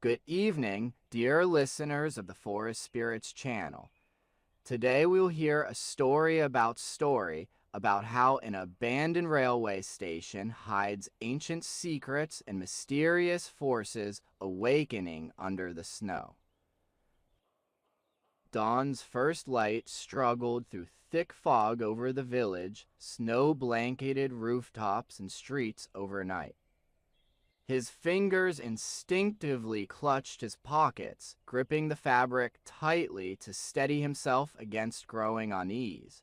Good evening, dear listeners of the Forest Spirits channel. Today we'll hear a story about how an abandoned railway station hides ancient secrets and mysterious forces awakening under the snow. Dawn's first light struggled through thick fog over the village, snow-blanketed rooftops and streets overnight. His fingers instinctively clutched his pockets, gripping the fabric tightly to steady himself against growing unease.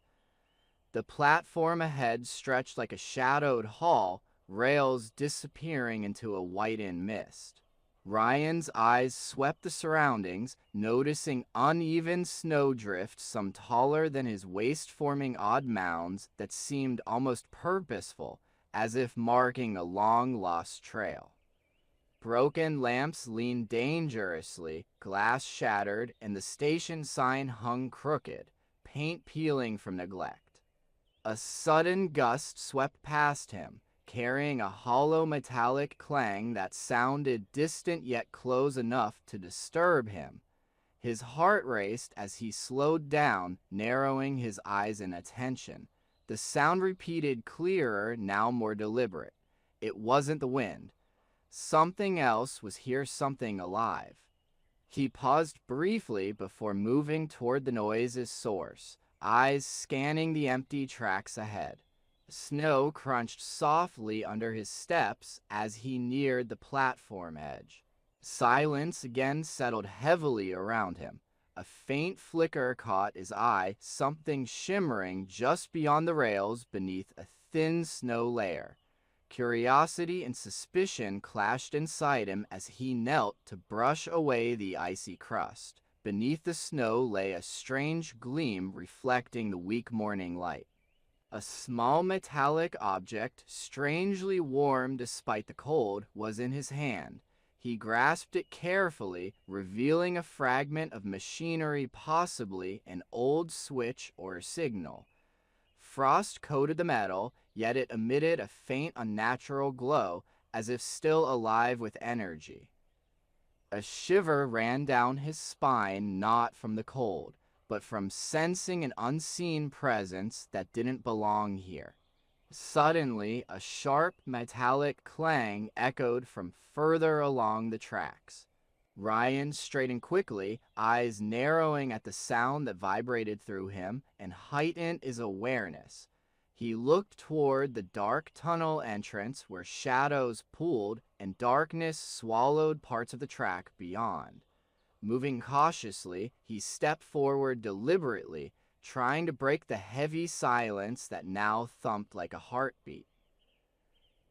The platform ahead stretched like a shadowed hall, rails disappearing into a whitened mist. Ryan's eyes swept the surroundings, noticing uneven snowdrifts some taller than his waist-forming odd mounds that seemed almost purposeful, as if marking a long-lost trail. Broken lamps leaned dangerously, glass shattered, and the station sign hung crooked, paint peeling from neglect. A sudden gust swept past him, carrying a hollow metallic clang that sounded distant yet close enough to disturb him. His heart raced as he slowed down, narrowing his eyes in attention. The sound repeated clearer, now more deliberate. It wasn't the wind. Something else was here, something alive. He paused briefly before moving toward the noise's source, eyes scanning the empty tracks ahead. Snow crunched softly under his steps as he neared the platform edge. Silence again settled heavily around him. A faint flicker caught his eye, something shimmering just beyond the rails beneath a thin snow layer. Curiosity and suspicion clashed inside him as he knelt to brush away the icy crust. Beneath the snow lay a strange gleam reflecting the weak morning light. A small metallic object, strangely warm despite the cold, was in his hand. He grasped it carefully, revealing a fragment of machinery, possibly an old switch or signal. Frost coated the metal, yet it emitted a faint, unnatural glow, as if still alive with energy. A shiver ran down his spine, not from the cold, but from sensing an unseen presence that didn't belong here. Suddenly, a sharp metallic clang echoed from further along the tracks. Ryan straightened quickly, eyes narrowing at the sound that vibrated through him and heightened his awareness. He looked toward the dark tunnel entrance where shadows pooled and darkness swallowed parts of the track beyond. Moving cautiously, he stepped forward deliberately, trying to break the heavy silence that now thumped like a heartbeat.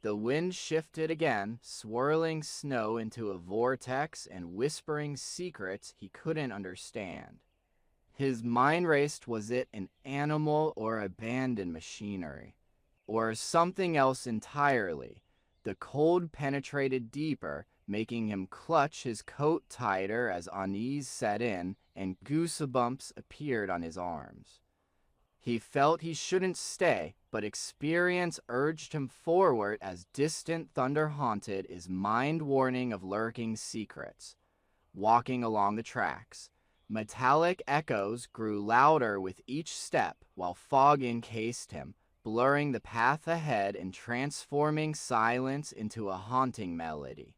The wind shifted again, swirling snow into a vortex and whispering secrets he couldn't understand. His mind raced. Was it an animal or abandoned machinery? Or something else entirely? The cold penetrated deeper, making him clutch his coat tighter as unease set in and goosebumps appeared on his arms. He felt he shouldn't stay, but experience urged him forward as distant thunder haunted his mind, warning of lurking secrets. Walking along the tracks, metallic echoes grew louder with each step while fog encased him, blurring the path ahead and transforming silence into a haunting melody.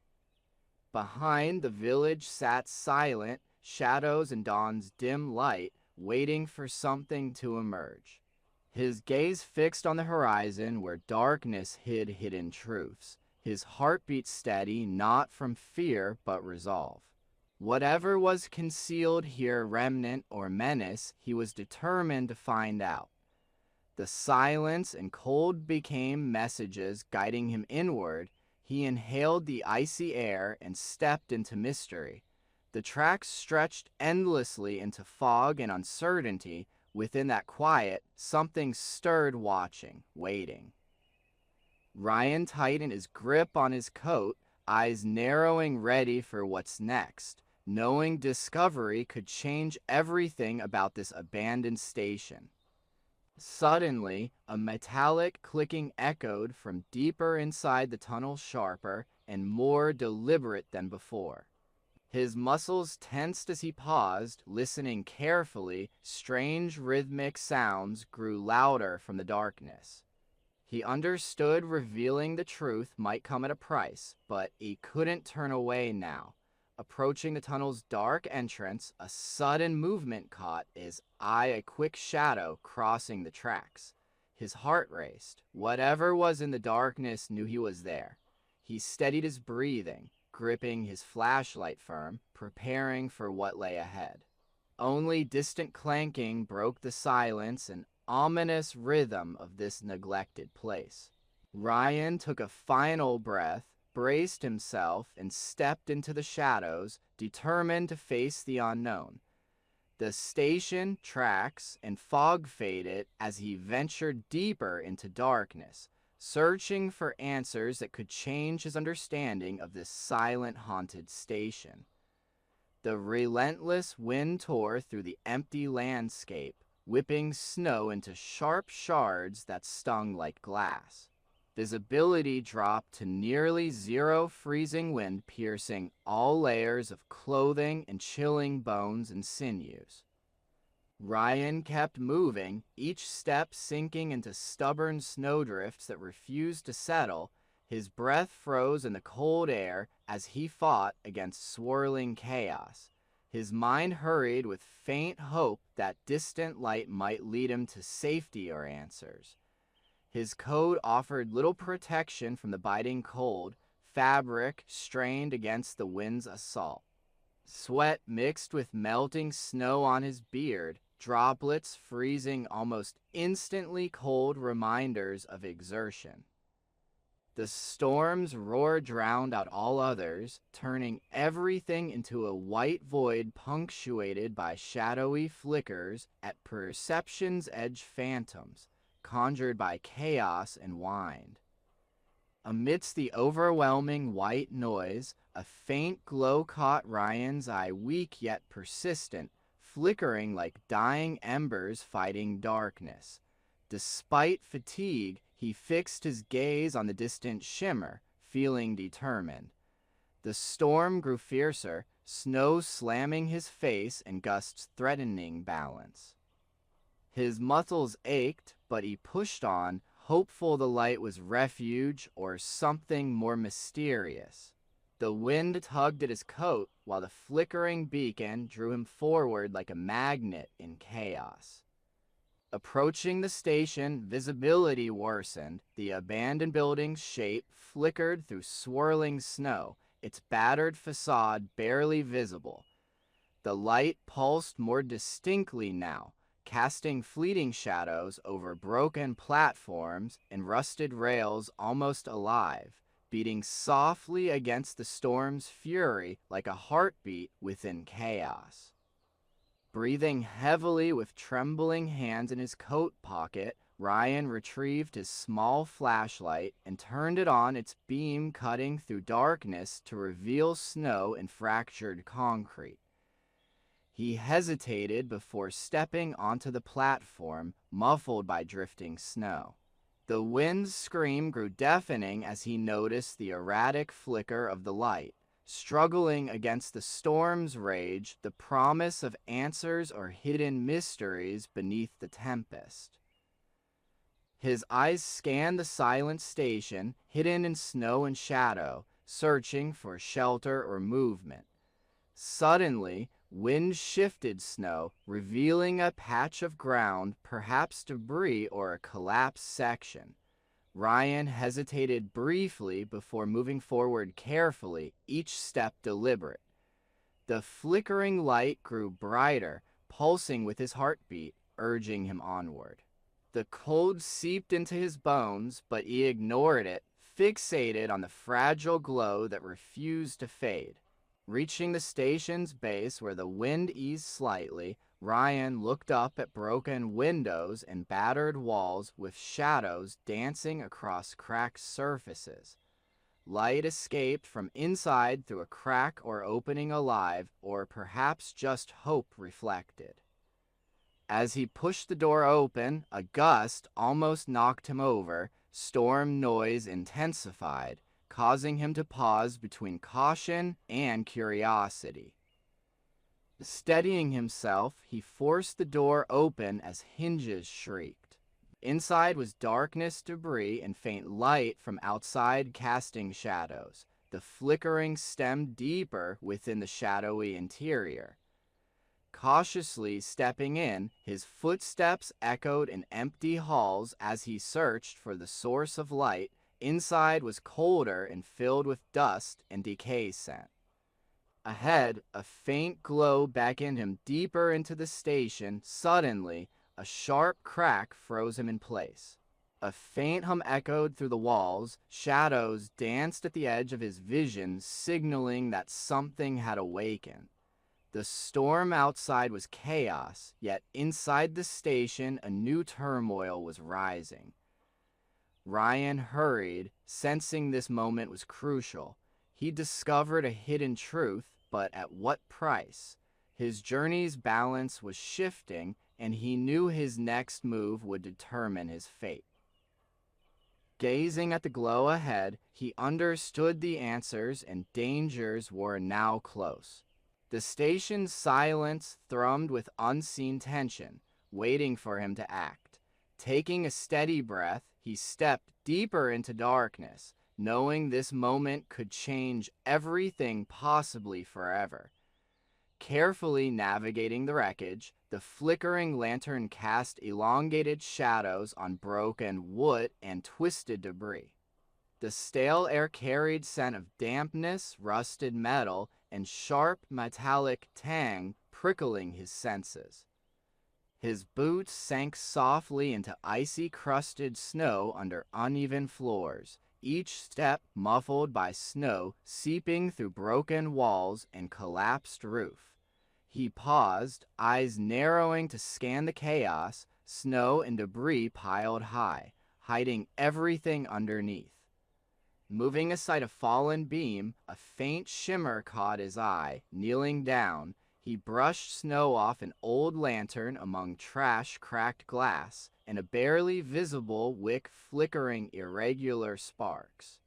Behind the village sat silent, shadows in dawn's dim light, waiting for something to emerge. His gaze fixed on the horizon where darkness hid hidden truths, his heartbeat steady, not from fear but resolve. Whatever was concealed here, remnant or menace, he was determined to find out. The silence and cold became messages guiding him inward. He inhaled the icy air and stepped into mystery. The tracks stretched endlessly into fog and uncertainty. Within that quiet, something stirred, watching, waiting. Ryan tightened his grip on his coat, eyes narrowing, ready for what's next, knowing discovery could change everything about this abandoned station. Suddenly, a metallic clicking echoed from deeper inside the tunnel, sharper and more deliberate than before. His muscles tensed as he paused, listening carefully. Strange rhythmic sounds grew louder from the darkness. He understood revealing the truth might come at a price, but he couldn't turn away now. Approaching the tunnel's dark entrance, a sudden movement caught his eye, a quick shadow crossing the tracks. His heart raced. Whatever was in the darkness knew he was there. He steadied his breathing, gripping his flashlight firm, preparing for what lay ahead. Only distant clanking broke the silence and ominous rhythm of this neglected place. Ryan took a final breath, braced himself, and stepped into the shadows, determined to face the unknown. The station, tracks, and fog faded as he ventured deeper into darkness, searching for answers that could change his understanding of this silent, haunted station. The relentless wind tore through the empty landscape, whipping snow into sharp shards that stung like glass. Visibility dropped to nearly zero, freezing wind piercing all layers of clothing and chilling bones and sinews. Ryan kept moving, each step sinking into stubborn snowdrifts that refused to settle. His breath froze in the cold air as he fought against swirling chaos. His mind hurried with faint hope that distant light might lead him to safety or answers. His coat offered little protection from the biting cold, fabric strained against the wind's assault. Sweat mixed with melting snow on his beard, droplets freezing almost instantly, cold reminders of exertion. The storm's roar drowned out all others, turning everything into a white void punctuated by shadowy flickers at perception's edge, phantoms conjured by chaos and wind. Amidst the overwhelming white noise, a faint glow caught Ryan's eye, weak yet persistent, flickering like dying embers fighting darkness. Despite fatigue, he fixed his gaze on the distant shimmer, feeling determined. The storm grew fiercer, snow slamming his face and gusts threatening balance. His muscles ached, but he pushed on, hopeful the light was refuge or something more mysterious. The wind tugged at his coat, while the flickering beacon drew him forward like a magnet in chaos. Approaching the station, visibility worsened. The abandoned building's shape flickered through swirling snow, its battered facade barely visible. The light pulsed more distinctly now, casting fleeting shadows over broken platforms and rusted rails, almost alive, beating softly against the storm's fury like a heartbeat within chaos. Breathing heavily with trembling hands in his coat pocket, Ryan retrieved his small flashlight and turned it on, its beam cutting through darkness to reveal snow and fractured concrete. He hesitated before stepping onto the platform, muffled by drifting snow. The wind's scream grew deafening as he noticed the erratic flicker of the light, struggling against the storm's rage, the promise of answers or hidden mysteries beneath the tempest. His eyes scanned the silent station, hidden in snow and shadow, searching for shelter or movement. Suddenly, wind shifted snow, revealing a patch of ground, perhaps debris or a collapsed section. Ryan hesitated briefly before moving forward carefully, each step deliberate. The flickering light grew brighter, pulsing with his heartbeat, urging him onward. The cold seeped into his bones, but he ignored it, fixated on the fragile glow that refused to fade. Reaching the station's base where the wind eased slightly, Ryan looked up at broken windows and battered walls with shadows dancing across cracked surfaces. Light escaped from inside through a crack or opening alive, or perhaps just hope reflected. As he pushed the door open, a gust almost knocked him over. Storm noise intensified, causing him to pause between caution and curiosity. Steadying himself, he forced the door open as hinges shrieked. Inside was darkness, debris, and faint light from outside casting shadows. The flickering stemmed deeper within the shadowy interior. Cautiously stepping in, his footsteps echoed in empty halls as he searched for the source of light. Inside was colder and filled with dust and decay scent. Ahead, a faint glow beckoned him deeper into the station. Suddenly, a sharp crack froze him in place. A faint hum echoed through the walls. Shadows danced at the edge of his vision, signaling that something had awakened. The storm outside was chaos, yet inside the station a new turmoil was rising. Ryan hurried, sensing this moment was crucial. He discovered a hidden truth, but at what price? His journey's balance was shifting, and he knew his next move would determine his fate. Gazing at the glow ahead, he understood the answers, and dangers were now close. The station's silence thrummed with unseen tension, waiting for him to act. Taking a steady breath, he stepped deeper into darkness, knowing this moment could change everything, possibly forever. Carefully navigating the wreckage, the flickering lantern cast elongated shadows on broken wood and twisted debris. The stale air carried scent of dampness, rusted metal, and sharp metallic tang, prickling his senses. His boots sank softly into icy-crusted snow under uneven floors, each step muffled by snow seeping through broken walls and collapsed roof. He paused, eyes narrowing to scan the chaos, snow and debris piled high, hiding everything underneath. Moving aside a fallen beam, a faint shimmer caught his eye. Kneeling down, he brushed snow off an old lantern among cracked glass, and a barely visible wick flickering irregular sparks.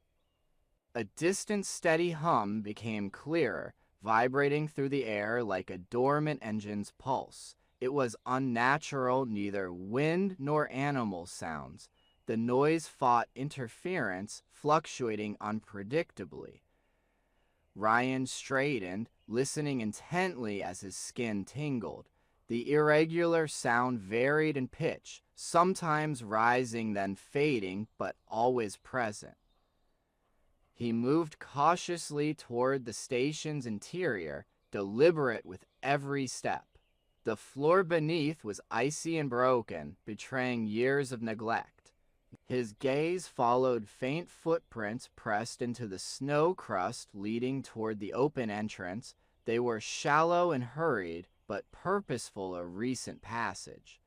A distant steady hum became clearer, vibrating through the air like a dormant engine's pulse. It was unnatural, neither wind nor animal sounds. The noise fought interference, fluctuating unpredictably. Ryan straightened, listening intently as his skin tingled. The irregular sound varied in pitch, sometimes rising then fading, but always present. He moved cautiously toward the station's interior, deliberate with every step. The floor beneath was icy and broken, betraying years of neglect. His gaze followed faint footprints pressed into the snow crust leading toward the open entrance. They were shallow and hurried, but purposeful of recent passage.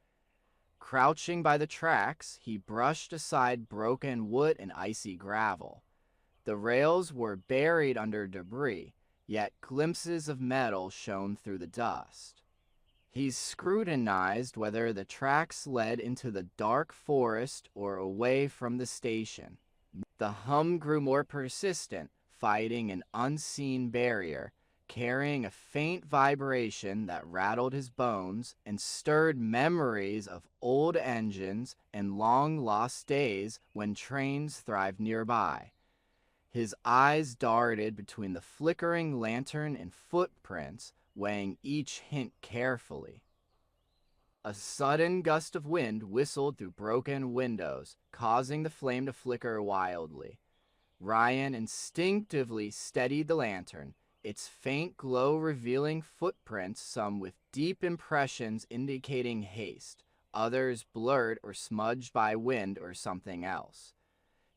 Crouching by the tracks, he brushed aside broken wood and icy gravel. The rails were buried under debris, yet glimpses of metal shone through the dust. He scrutinized whether the tracks led into the dark forest or away from the station. The hum grew more persistent, fighting an unseen barrier, carrying a faint vibration that rattled his bones and stirred memories of old engines and long-lost days when trains thrived nearby. His eyes darted between the flickering lantern and footprints, weighing each hint carefully. A sudden gust of wind whistled through broken windows, causing the flame to flicker wildly. Ryan instinctively steadied the lantern, its faint glow revealing footprints, some with deep impressions indicating haste, others blurred or smudged by wind or something else.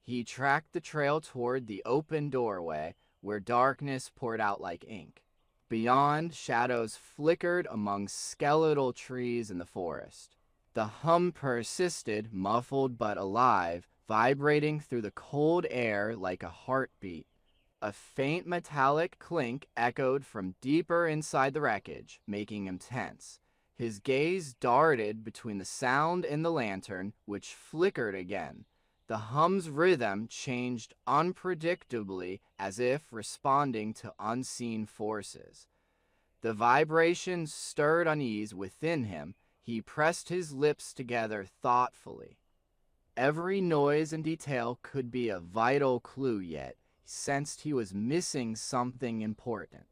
He tracked the trail toward the open doorway, where darkness poured out like ink. Beyond, shadows flickered among skeletal trees in the forest. The hum persisted, muffled but alive, vibrating through the cold air like a heartbeat. A faint metallic clink echoed from deeper inside the wreckage, making him tense. His gaze darted between the sound and the lantern, which flickered again. The hum's rhythm changed unpredictably as if responding to unseen forces. The vibrations stirred unease within him. He pressed his lips together thoughtfully. Every noise and detail could be a vital clue, yet he sensed he was missing something important.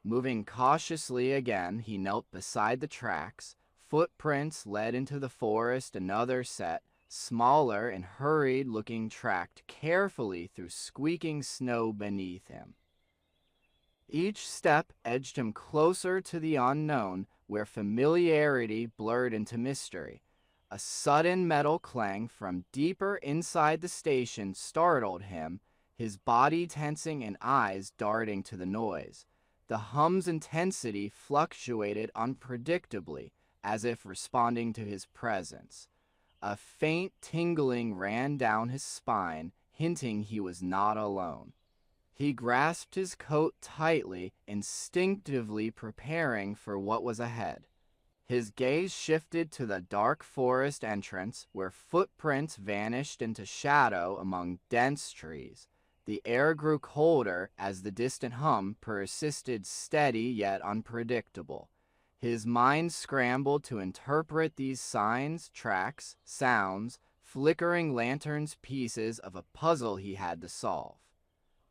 Moving cautiously again, he knelt beside the tracks. Footprints led into the forest, another set, smaller and hurried-looking, tracked carefully through squeaking snow beneath him. Each step edged him closer to the unknown, where familiarity blurred into mystery. A sudden metal clang from deeper inside the station startled him, his body tensing and eyes darting to the noise. The hum's intensity fluctuated unpredictably, as if responding to his presence. A faint tingling ran down his spine, hinting he was not alone. He grasped his coat tightly, instinctively preparing for what was ahead. His gaze shifted to the dark forest entrance, where footprints vanished into shadow among dense trees. The air grew colder as the distant hum persisted, steady yet unpredictable. His mind scrambled to interpret these signs, tracks, sounds, flickering lanterns, pieces of a puzzle he had to solve.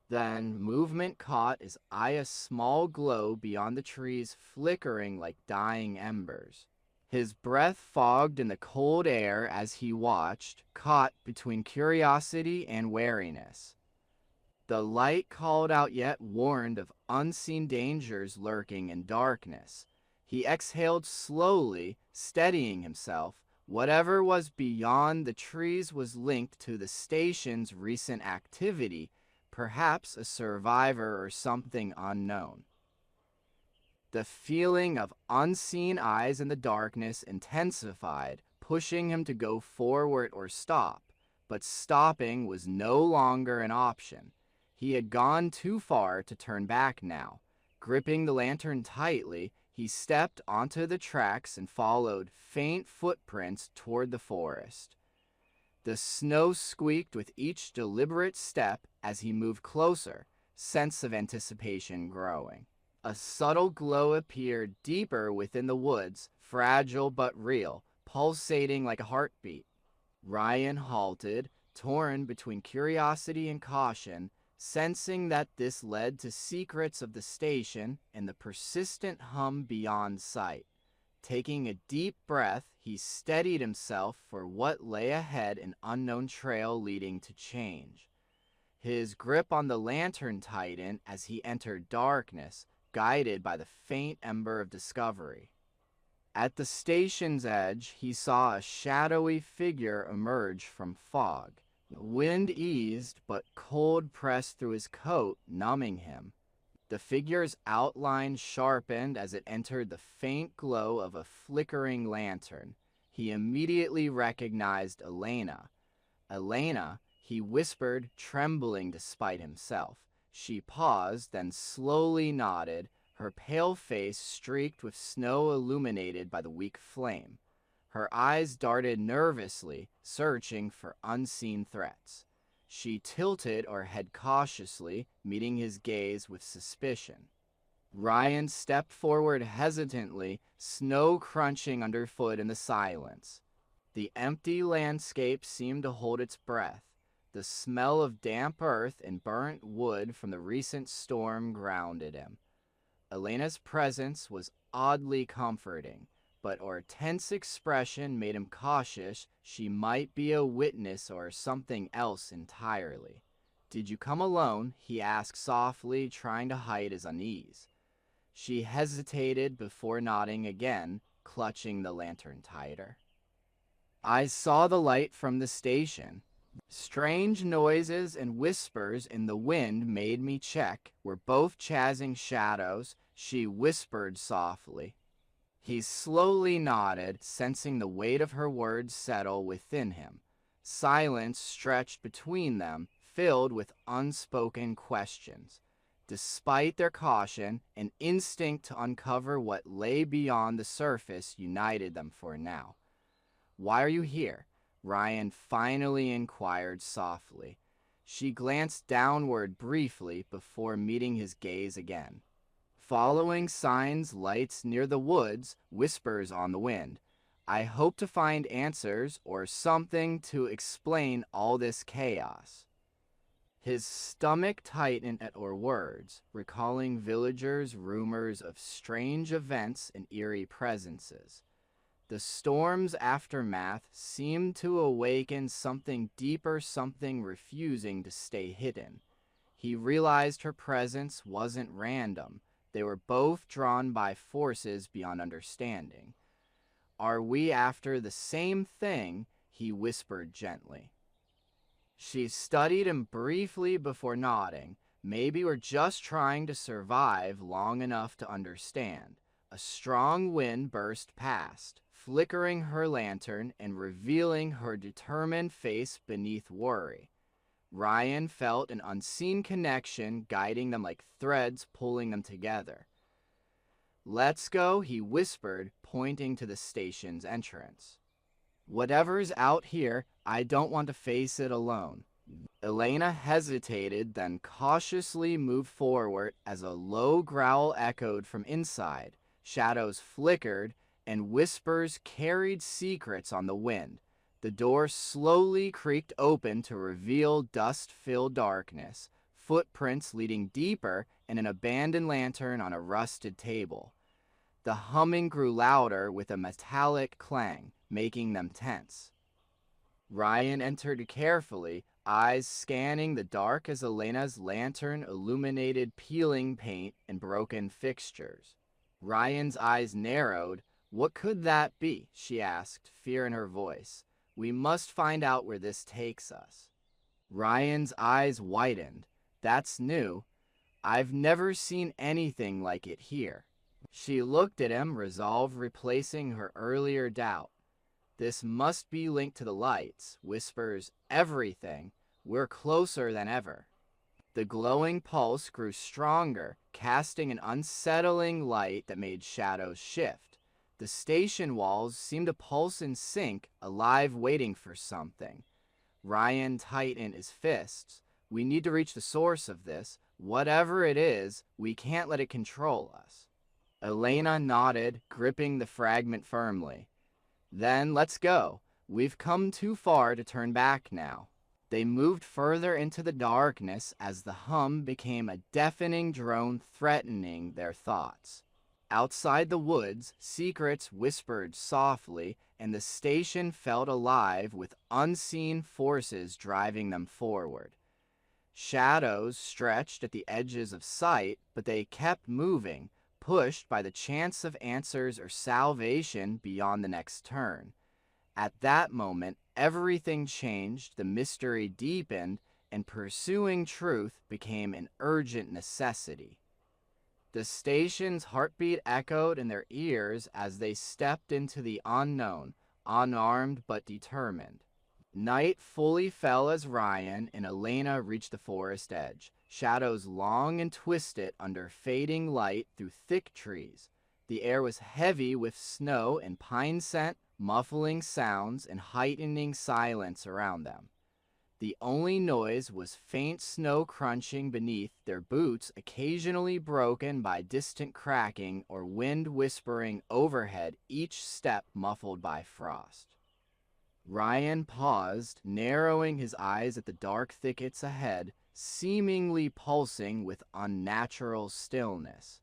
Then movement caught his eye, a small glow beyond the trees, flickering like dying embers. His breath fogged in the cold air as he watched, caught between curiosity and wariness. The light called out, yet warned of unseen dangers lurking in darkness. He exhaled slowly, steadying himself. Whatever was beyond the trees was linked to the station's recent activity, perhaps a survivor or something unknown. The feeling of unseen eyes in the darkness intensified, pushing him to go forward or stop, but stopping was no longer an option. He had gone too far to turn back now. Gripping the lantern tightly, he stepped onto the tracks and followed faint footprints toward the forest. The snow squeaked with each deliberate step as he moved closer, sense of anticipation growing. A subtle glow appeared deeper within the woods, fragile but real, pulsating like a heartbeat. Ryan halted, torn between curiosity and caution, sensing that this led to secrets of the station and the persistent hum beyond sight. Taking a deep breath, he steadied himself for what lay ahead, an unknown trail leading to change. His grip on the lantern tightened as he entered darkness, guided by the faint ember of discovery. At the station's edge, he saw a shadowy figure emerge from fog. The wind eased, but cold pressed through his coat, numbing him. The figure's outline sharpened as it entered the faint glow of a flickering lantern. He immediately recognized Elena. "Elena," he whispered, trembling despite himself. She paused, then slowly nodded, her pale face streaked with snow illuminated by the weak flame. Her eyes darted nervously, searching for unseen threats. She tilted her head cautiously, meeting his gaze with suspicion. Ryan stepped forward hesitantly, snow crunching underfoot in the silence. The empty landscape seemed to hold its breath. The smell of damp earth and burnt wood from the recent storm grounded him. Elena's presence was oddly comforting, but her tense expression made him cautious she might be a witness or something else entirely. "Did you come alone?" he asked softly, trying to hide his unease. She hesitated before nodding again, clutching the lantern tighter. "I saw the light from the station. Strange noises and whispers in the wind made me check. We're both chasing shadows," she whispered softly. He slowly nodded, sensing the weight of her words settle within him. Silence stretched between them, filled with unspoken questions. Despite their caution, an instinct to uncover what lay beyond the surface united them for now. "Why are you here? Ryan finally inquired softly. She glanced downward briefly before meeting his gaze again. Following signs, lights near the woods, whispers on the wind. I hope to find answers or something to explain all this chaos. His stomach tightened at her words, recalling villagers' rumors of strange events and eerie presences. The storm's aftermath seemed to awaken something deeper, something refusing to stay hidden. He realized her presence wasn't random. They were both drawn by forces beyond understanding. Are we after the same thing? He whispered gently. She studied him briefly before nodding. Maybe we're just trying to survive long enough to understand. A strong wind burst past, flickering her lantern and revealing her determined face beneath worry. Ryan felt an unseen connection guiding them like threads pulling them together. Let's go, he whispered, pointing to the station's entrance. Whatever's out here, I don't want to face it alone. Elena hesitated, then cautiously moved forward as a low growl echoed from inside. Shadows flickered, and whispers carried secrets on the wind. The door slowly creaked open to reveal dust-filled darkness, footprints leading deeper, and an abandoned lantern on a rusted table. The humming grew louder with a metallic clang, making them tense. Ryan entered carefully, eyes scanning the dark as Elena's lantern illuminated peeling paint and broken fixtures. Ryan's eyes narrowed. What could that be? She asked, fear in her voice. We must find out where this takes us. Ryan's eyes widened. That's new. I've never seen anything like it here. She looked at him, resolve replacing her earlier doubt. This must be linked to the lights, whispers everything. We're closer than ever. The glowing pulse grew stronger, casting an unsettling light that made shadows shift. The station walls seemed to pulse in sync, alive waiting for something. Ryan tightened his fists. We need to reach the source of this. Whatever it is, we can't let it control us. Elena nodded, gripping the fragment firmly. Then let's go. We've come too far to turn back now. They moved further into the darkness as the hum became a deafening drone threatening their thoughts. Outside the woods, secrets whispered softly, and the station felt alive with unseen forces driving them forward. Shadows stretched at the edges of sight, but they kept moving, pushed by the chance of answers or salvation beyond the next turn. At that moment, everything changed, the mystery deepened, and pursuing truth became an urgent necessity. The station's heartbeat echoed in their ears as they stepped into the unknown, unarmed but determined. Night fully fell as Ryan and Elena reached the forest edge, shadows long and twisted under fading light through thick trees. The air was heavy with snow and pine scent, muffling sounds and heightening silence around them. The only noise was faint snow crunching beneath their boots, occasionally broken by distant cracking or wind whispering overhead, each step muffled by frost. Ryan paused, narrowing his eyes at the dark thickets ahead, seemingly pulsing with unnatural stillness.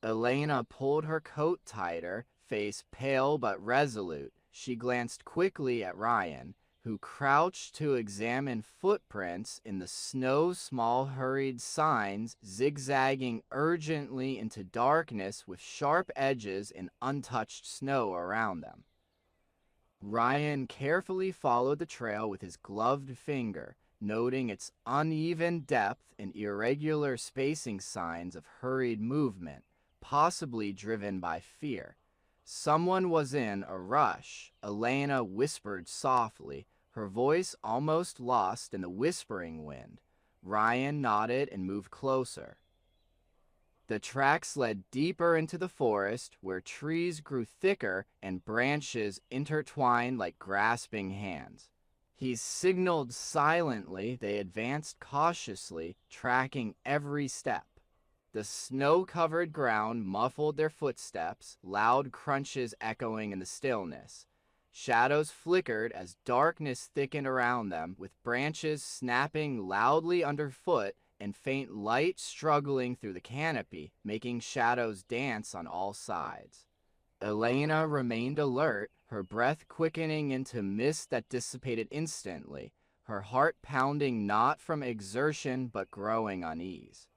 Elena pulled her coat tighter, face pale but resolute. She glanced quickly at Ryan, who crouched to examine footprints in the snow, small hurried signs zigzagging urgently into darkness with sharp edges and untouched snow around them. Ryan carefully followed the trail with his gloved finger, noting its uneven depth and irregular spacing signs of hurried movement, possibly driven by fear. Someone was in a rush, Elena whispered softly, her voice almost lost in the whispering wind. Ryan nodded and moved closer. The tracks led deeper into the forest, where trees grew thicker and branches intertwined like grasping hands. He signaled silently. They advanced cautiously, tracking every step. The snow-covered ground muffled their footsteps, loud crunches echoing in the stillness. Shadows flickered as darkness thickened around them, with branches snapping loudly underfoot and faint light struggling through the canopy, making shadows dance on all sides. Elena remained alert, her breath quickening into mist that dissipated instantly, her heart pounding not from exertion but growing unease.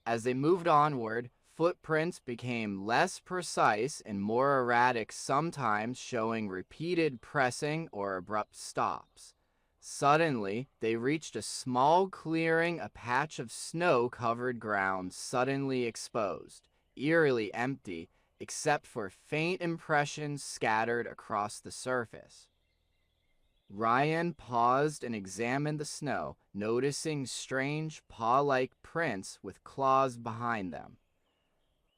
As they moved onward, footprints became less precise and more erratic, sometimes showing repeated pressing or abrupt stops. Suddenly, they reached a small clearing, a patch of snow-covered ground suddenly exposed, eerily empty, except for faint impressions scattered across the surface. Ryan paused and examined the snow, noticing strange paw-like prints with claws behind them.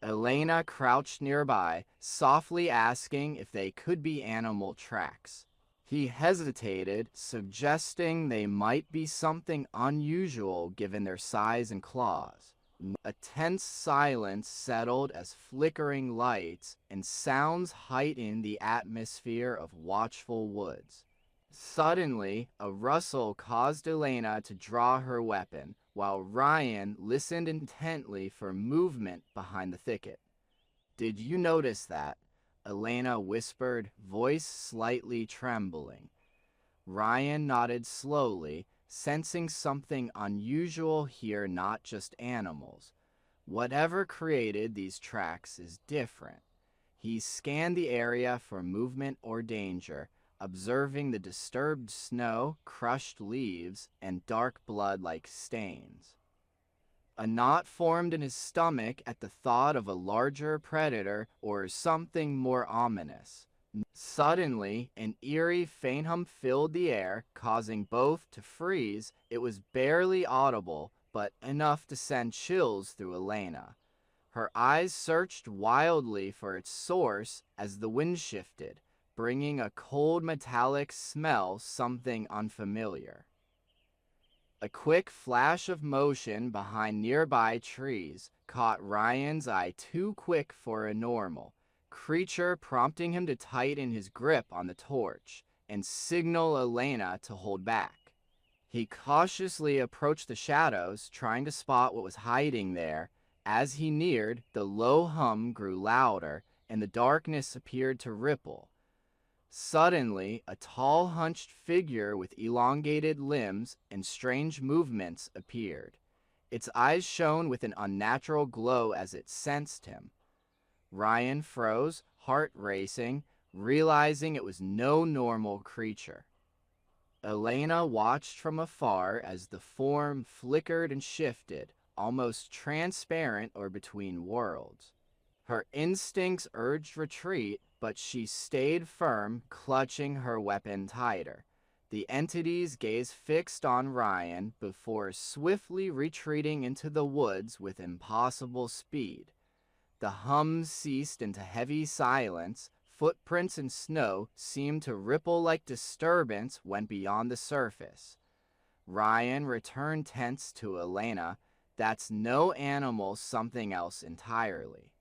Elena crouched nearby, softly asking if they could be animal tracks. He hesitated, suggesting they might be something unusual given their size and claws. A tense silence settled as flickering lights and sounds heightened the atmosphere of watchful woods. Suddenly, a rustle caused Elena to draw her weapon, while Ryan listened intently for movement behind the thicket. "Did you notice that?" Elena whispered, voice slightly trembling. Ryan nodded slowly, sensing something unusual here, not just animals. Whatever created these tracks is different. He scanned the area for movement or danger, observing the disturbed snow, crushed leaves, and dark blood-like stains. A knot formed in his stomach at the thought of a larger predator or something more ominous. Suddenly, an eerie faint hum filled the air, causing both to freeze. It was barely audible, but enough to send chills through Elena. Her eyes searched wildly for its source as the wind shifted, bringing a cold metallic smell, something unfamiliar. A quick flash of motion behind nearby trees caught Ryan's eye, too quick for a normal creature, prompting him to tighten his grip on the torch and signal Elena to hold back. He cautiously approached the shadows, trying to spot what was hiding there. As he neared, the low hum grew louder, and the darkness appeared to ripple. Suddenly, a tall, hunched figure with elongated limbs and strange movements appeared. Its eyes shone with an unnatural glow as it sensed him. Ryan froze, heart racing, realizing it was no normal creature. Elena watched from afar as the form flickered and shifted, almost transparent or between worlds. Her instincts urged retreat, but she stayed firm, clutching her weapon tighter. The entity's gaze fixed on Ryan before swiftly retreating into the woods with impossible speed. The hum ceased into heavy silence. Footprints in snow seemed to ripple like disturbance went beyond the surface. Ryan returned tense to Elena. "That's no animal, something else entirely."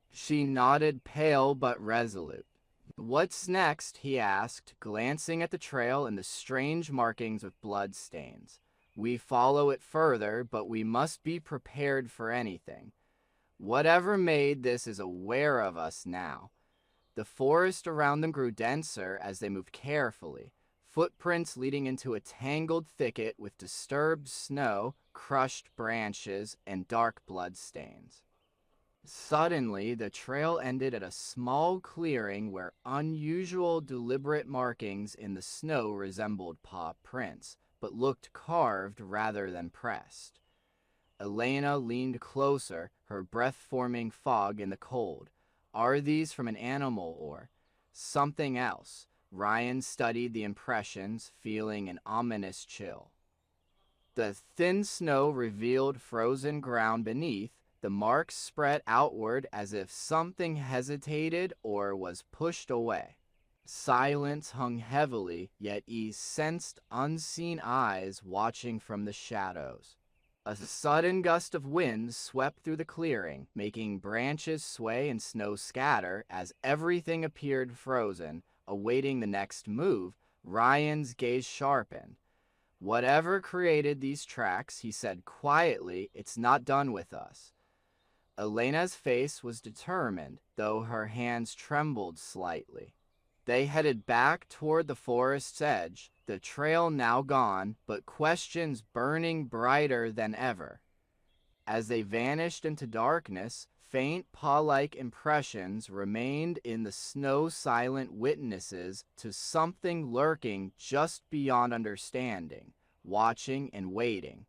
She nodded, pale but resolute. "What's next?" he asked, glancing at the trail and the strange markings with blood stains. "We follow it further, but we must be prepared for anything. Whatever made this is aware of us now." The forest around them grew denser as they moved carefully, footprints leading into a tangled thicket with disturbed snow, crushed branches, and dark blood stains. Suddenly, the trail ended at a small clearing where unusual, deliberate markings in the snow resembled paw prints, but looked carved rather than pressed. Elena leaned closer, her breath forming fog in the cold. Are these from an animal or something else? Ryan studied the impressions, feeling an ominous chill. The thin snow revealed frozen ground beneath. The marks spread outward as if something hesitated or was pushed away. Silence hung heavily, yet E sensed unseen eyes watching from the shadows. A sudden gust of wind swept through the clearing, making branches sway and snow scatter as everything appeared frozen, awaiting the next move. Ryan's gaze sharpened. Whatever created these tracks, he said quietly, it's not done with us. Elena's face was determined, though her hands trembled slightly. They headed back toward the forest's edge, the trail now gone, but questions burning brighter than ever. As they vanished into darkness, faint paw-like impressions remained in the snow-silent witnesses to something lurking just beyond understanding, watching and waiting.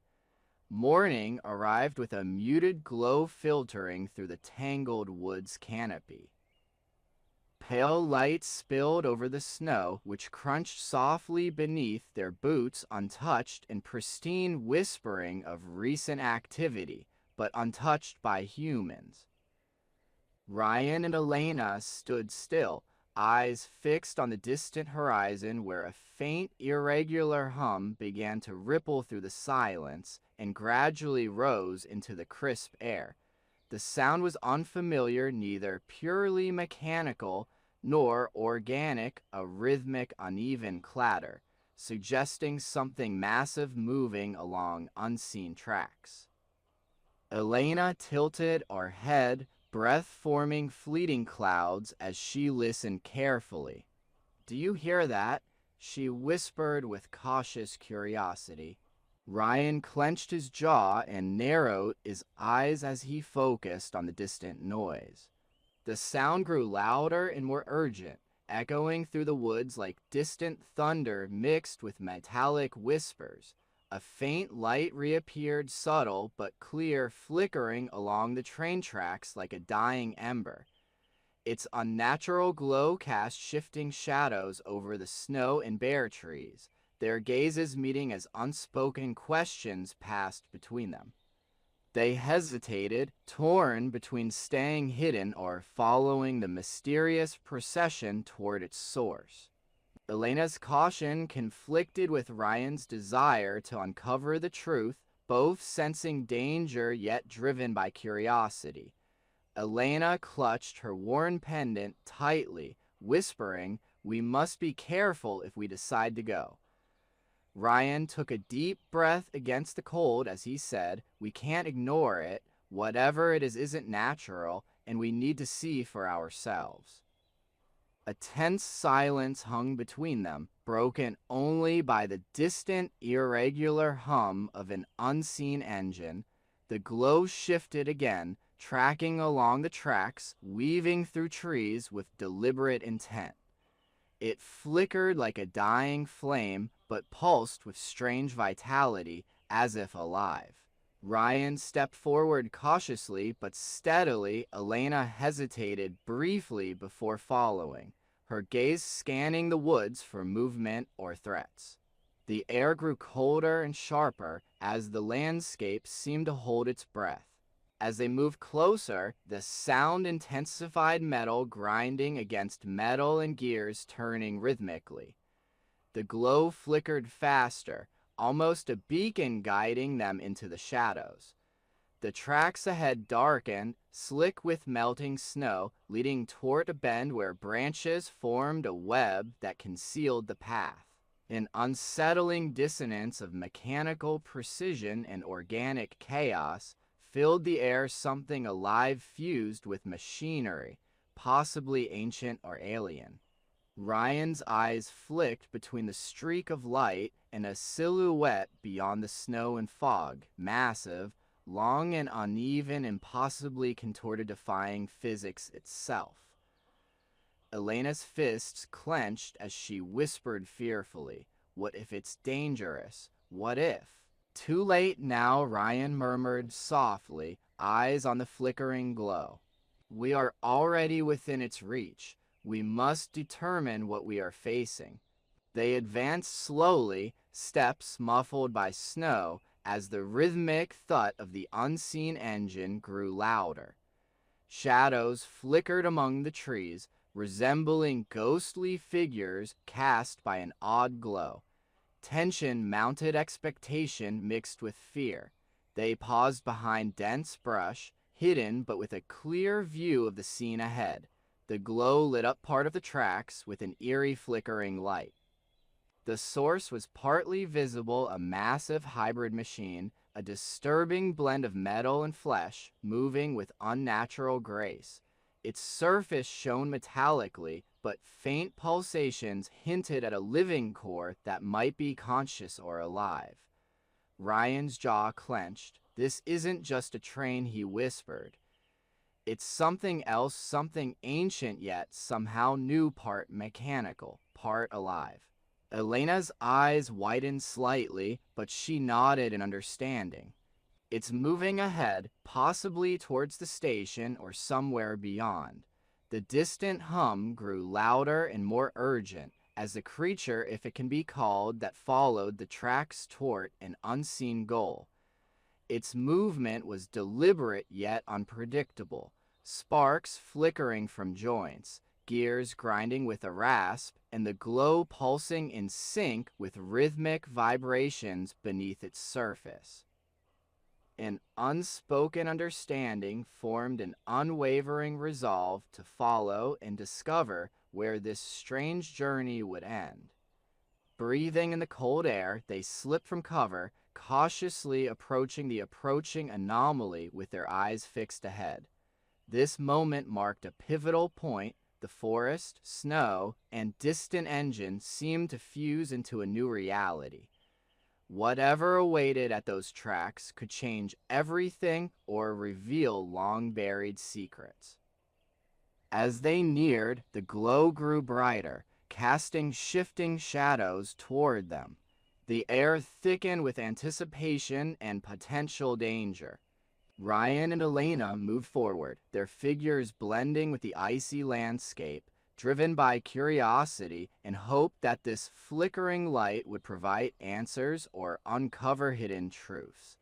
Morning arrived with a muted glow filtering through the tangled woods canopy. Pale light spilled over the snow, which crunched softly beneath their boots, untouched and pristine, whispering of recent activity, but untouched by humans. Ryan and Elena stood still, eyes fixed on the distant horizon where a faint, irregular hum began to ripple through the silence and gradually rose into the crisp air. The sound was unfamiliar, neither purely mechanical nor organic, a rhythmic, uneven clatter, suggesting something massive moving along unseen tracks. Elena tilted her head, breath-forming fleeting clouds as she listened carefully. "Do you hear that?" she whispered with cautious curiosity. Ryan clenched his jaw and narrowed his eyes as he focused on the distant noise. The sound grew louder and more urgent, echoing through the woods like distant thunder mixed with metallic whispers. A faint light reappeared, subtle but clear, flickering along the train tracks like a dying ember. Its unnatural glow cast shifting shadows over the snow and bare trees, their gazes meeting as unspoken questions passed between them. They hesitated, torn between staying hidden or following the mysterious procession toward its source. Elena's caution conflicted with Ryan's desire to uncover the truth, both sensing danger yet driven by curiosity. Elena clutched her worn pendant tightly, whispering, "We must be careful if we decide to go." Ryan took a deep breath against the cold as he said, "We can't ignore it. Whatever it is isn't natural, and we need to see for ourselves." A tense silence hung between them, broken only by the distant, irregular hum of an unseen engine. The glow shifted again, tracking along the tracks, weaving through trees with deliberate intent. It flickered like a dying flame, but pulsed with strange vitality, as if alive. Ryan stepped forward cautiously but steadily. Elena hesitated briefly before following, her gaze scanning the woods for movement or threats. The air grew colder and sharper as the landscape seemed to hold its breath. As they moved closer, the sound intensified, metal grinding against metal and gears turning rhythmically. The glow flickered faster, almost a beacon guiding them into the shadows. The tracks ahead darkened, slick with melting snow, leading toward a bend where branches formed a web that concealed the path. An unsettling dissonance of mechanical precision and organic chaos filled the air, something alive fused with machinery, possibly ancient or alien. Ryan's eyes flicked between the streak of light and a silhouette beyond the snow and fog, massive, long and uneven, impossibly contorted, defying physics itself. Elena's fists clenched as she whispered fearfully, "What if it's dangerous? What if?" "Too late now," Ryan murmured softly, eyes on the flickering glow. "We are already within its reach. We must determine what we are facing." They advanced slowly, steps muffled by snow, as the rhythmic thud of the unseen engine grew louder. Shadows flickered among the trees, resembling ghostly figures cast by an odd glow. Tension mounted expectation mixed with fear. They paused behind dense brush, hidden but with a clear view of the scene ahead. The glow lit up part of the tracks with an eerie flickering light. The source was partly visible, a massive hybrid machine, a disturbing blend of metal and flesh, moving with unnatural grace. Its surface shone metallically, but faint pulsations hinted at a living core that might be conscious or alive. Ryan's jaw clenched. This isn't just a train, he whispered. It's something else, something ancient yet somehow new, part mechanical, part alive. Elena's eyes widened slightly, but she nodded in understanding. It's moving ahead, possibly towards the station or somewhere beyond. The distant hum grew louder and more urgent as the creature, if it can be called, that followed the tracks toward an unseen goal. Its movement was deliberate yet unpredictable, sparks flickering from joints, gears grinding with a rasp, and the glow pulsing in sync with rhythmic vibrations beneath its surface. An unspoken understanding formed an unwavering resolve to follow and discover where this strange journey would end. Breathing in the cold air, they slipped from cover, cautiously approaching the approaching anomaly with their eyes fixed ahead. This moment marked a pivotal point. The forest, snow, and distant engine seemed to fuse into a new reality. Whatever awaited at those tracks could change everything or reveal long-buried secrets. As they neared, the glow grew brighter, casting shifting shadows toward them. The air thickened with anticipation and potential danger. Ryan and Elena moved forward, their figures blending with the icy landscape, driven by curiosity and hope that this flickering light would provide answers or uncover hidden truths.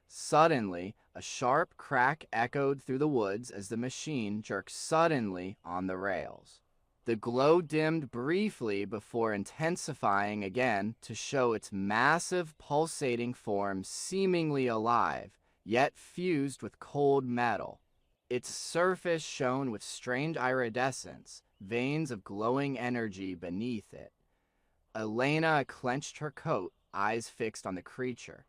Suddenly, a sharp crack echoed through the woods as the machine jerked suddenly on the rails. The glow dimmed briefly before intensifying again to show its massive pulsating form seemingly alive, yet fused with cold metal. Its surface shone with strange iridescence, veins of glowing energy beneath it. Elena clenched her coat, eyes fixed on the creature.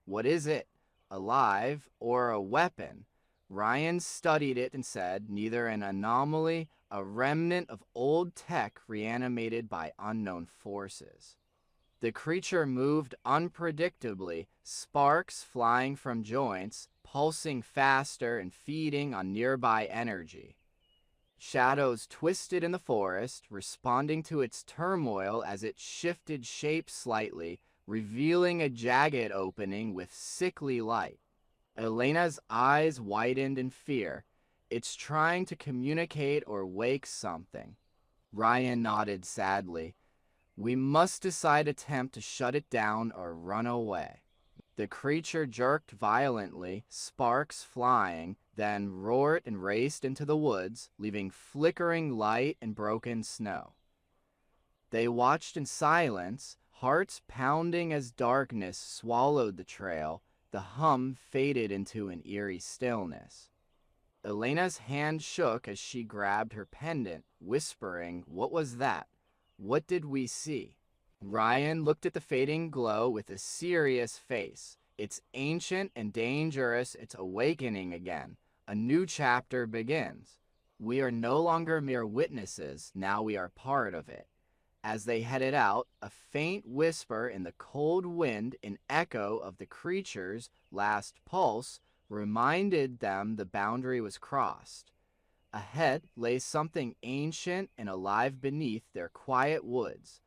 What is it? Alive or a weapon? Ryan studied it and said, neither an anomaly, a remnant of old tech reanimated by unknown forces. The creature moved unpredictably, sparks flying from joints, pulsing faster and feeding on nearby energy. Shadows twisted in the forest, responding to its turmoil as it shifted shape slightly, revealing a jagged opening with sickly light. Elena's eyes widened in fear. It's trying to communicate or wake something. Ryan nodded sadly. We must decide attempt to shut it down or run away. The creature jerked violently, sparks flying, then roared and raced into the woods, leaving flickering light and broken snow. They watched in silence, hearts pounding as darkness swallowed the trail. The hum faded into an eerie stillness. Elena's hand shook as she grabbed her pendant, whispering, "What was that? What did we see?" Ryan looked at the fading glow with a serious face. It's ancient and dangerous. It's awakening again. A new chapter begins. We are no longer mere witnesses. Now we are part of it. As they headed out, a faint whisper in the cold wind, an echo of the creature's last pulse, reminded them the boundary was crossed. Ahead lay something ancient and alive beneath their quiet woods.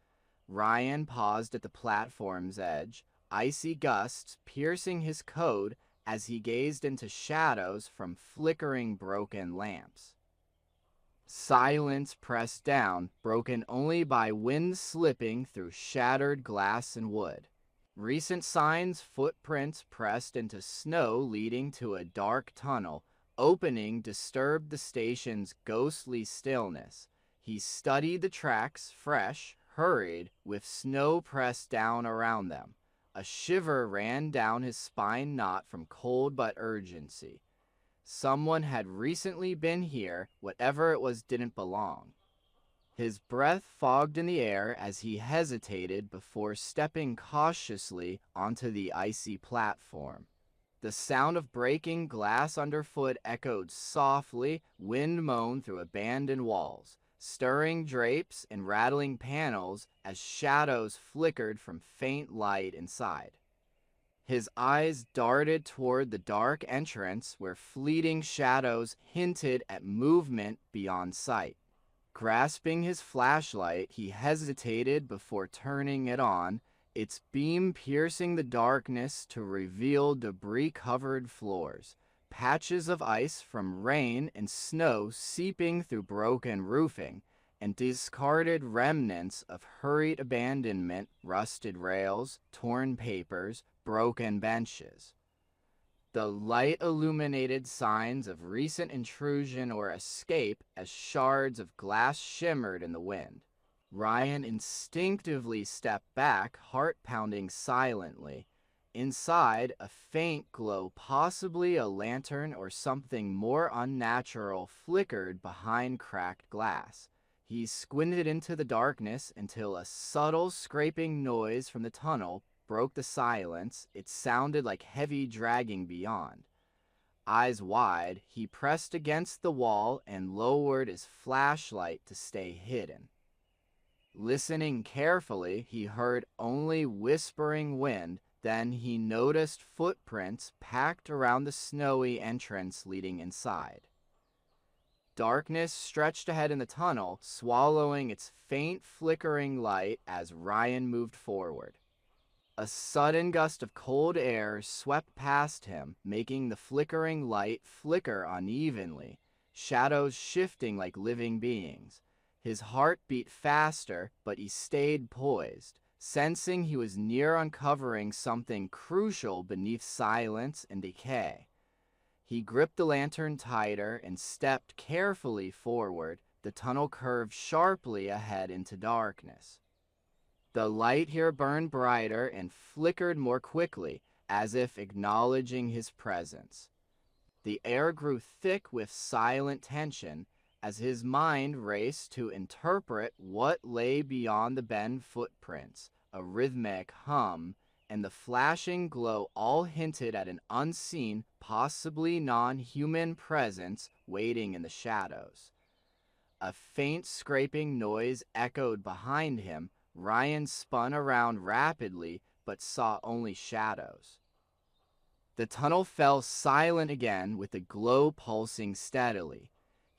Ryan paused at the platform's edge, icy gusts piercing his coat as he gazed into shadows from flickering broken lamps. Silence pressed down, broken only by wind slipping through shattered glass and wood. Recent signs, footprints pressed into snow leading to a dark tunnel, opening disturbed the station's ghostly stillness. He studied the tracks, fresh, hurried, with snow pressed down around them. A shiver ran down his spine, not from cold but urgency. Someone had recently been here, whatever it was didn't belong. His breath fogged in the air as he hesitated before stepping cautiously onto the icy platform. The sound of breaking glass underfoot echoed softly, wind moaned through abandoned walls, stirring drapes and rattling panels as shadows flickered from faint light inside. His eyes darted toward the dark entrance where fleeting shadows hinted at movement beyond sight. Grasping his flashlight, he hesitated before turning it on, its beam piercing the darkness to reveal debris-covered floors, patches of ice from rain and snow seeping through broken roofing, and discarded remnants of hurried abandonment, rusted rails, torn papers, broken benches. The light illuminated signs of recent intrusion or escape as shards of glass shimmered in the wind. Ryan instinctively stepped back, heart pounding silently. Inside, a faint glow, possibly a lantern or something more unnatural, flickered behind cracked glass. He squinted into the darkness until a subtle scraping noise from the tunnel broke the silence. It sounded like heavy dragging beyond. Eyes wide, he pressed against the wall and lowered his flashlight to stay hidden. Listening carefully, he heard only whispering wind. Then he noticed footprints packed around the snowy entrance leading inside. Darkness stretched ahead in the tunnel, swallowing its faint flickering light as Ryan moved forward. A sudden gust of cold air swept past him, making the flickering light flicker unevenly, shadows shifting like living beings. His heart beat faster, but he stayed poised, sensing he was near uncovering something crucial beneath silence and decay. He gripped the lantern tighter and stepped carefully forward. The tunnel curved sharply ahead into darkness. The light here burned brighter and flickered more quickly, as if acknowledging his presence. The air grew thick with silent tension as his mind raced to interpret what lay beyond the bent footprints. A rhythmic hum and the flashing glow all hinted at an unseen, possibly non-human presence waiting in the shadows. A faint scraping noise echoed behind him. Ryan spun around rapidly, but saw only shadows. The tunnel fell silent again with the glow pulsing steadily.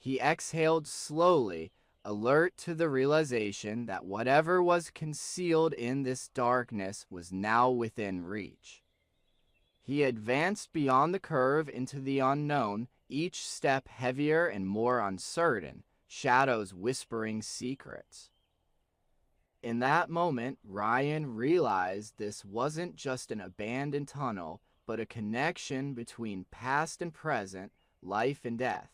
He exhaled slowly, alert to the realization that whatever was concealed in this darkness was now within reach. He advanced beyond the curve into the unknown, each step heavier and more uncertain, shadows whispering secrets. In that moment, Ryan realized this wasn't just an abandoned tunnel, but a connection between past and present, life and death.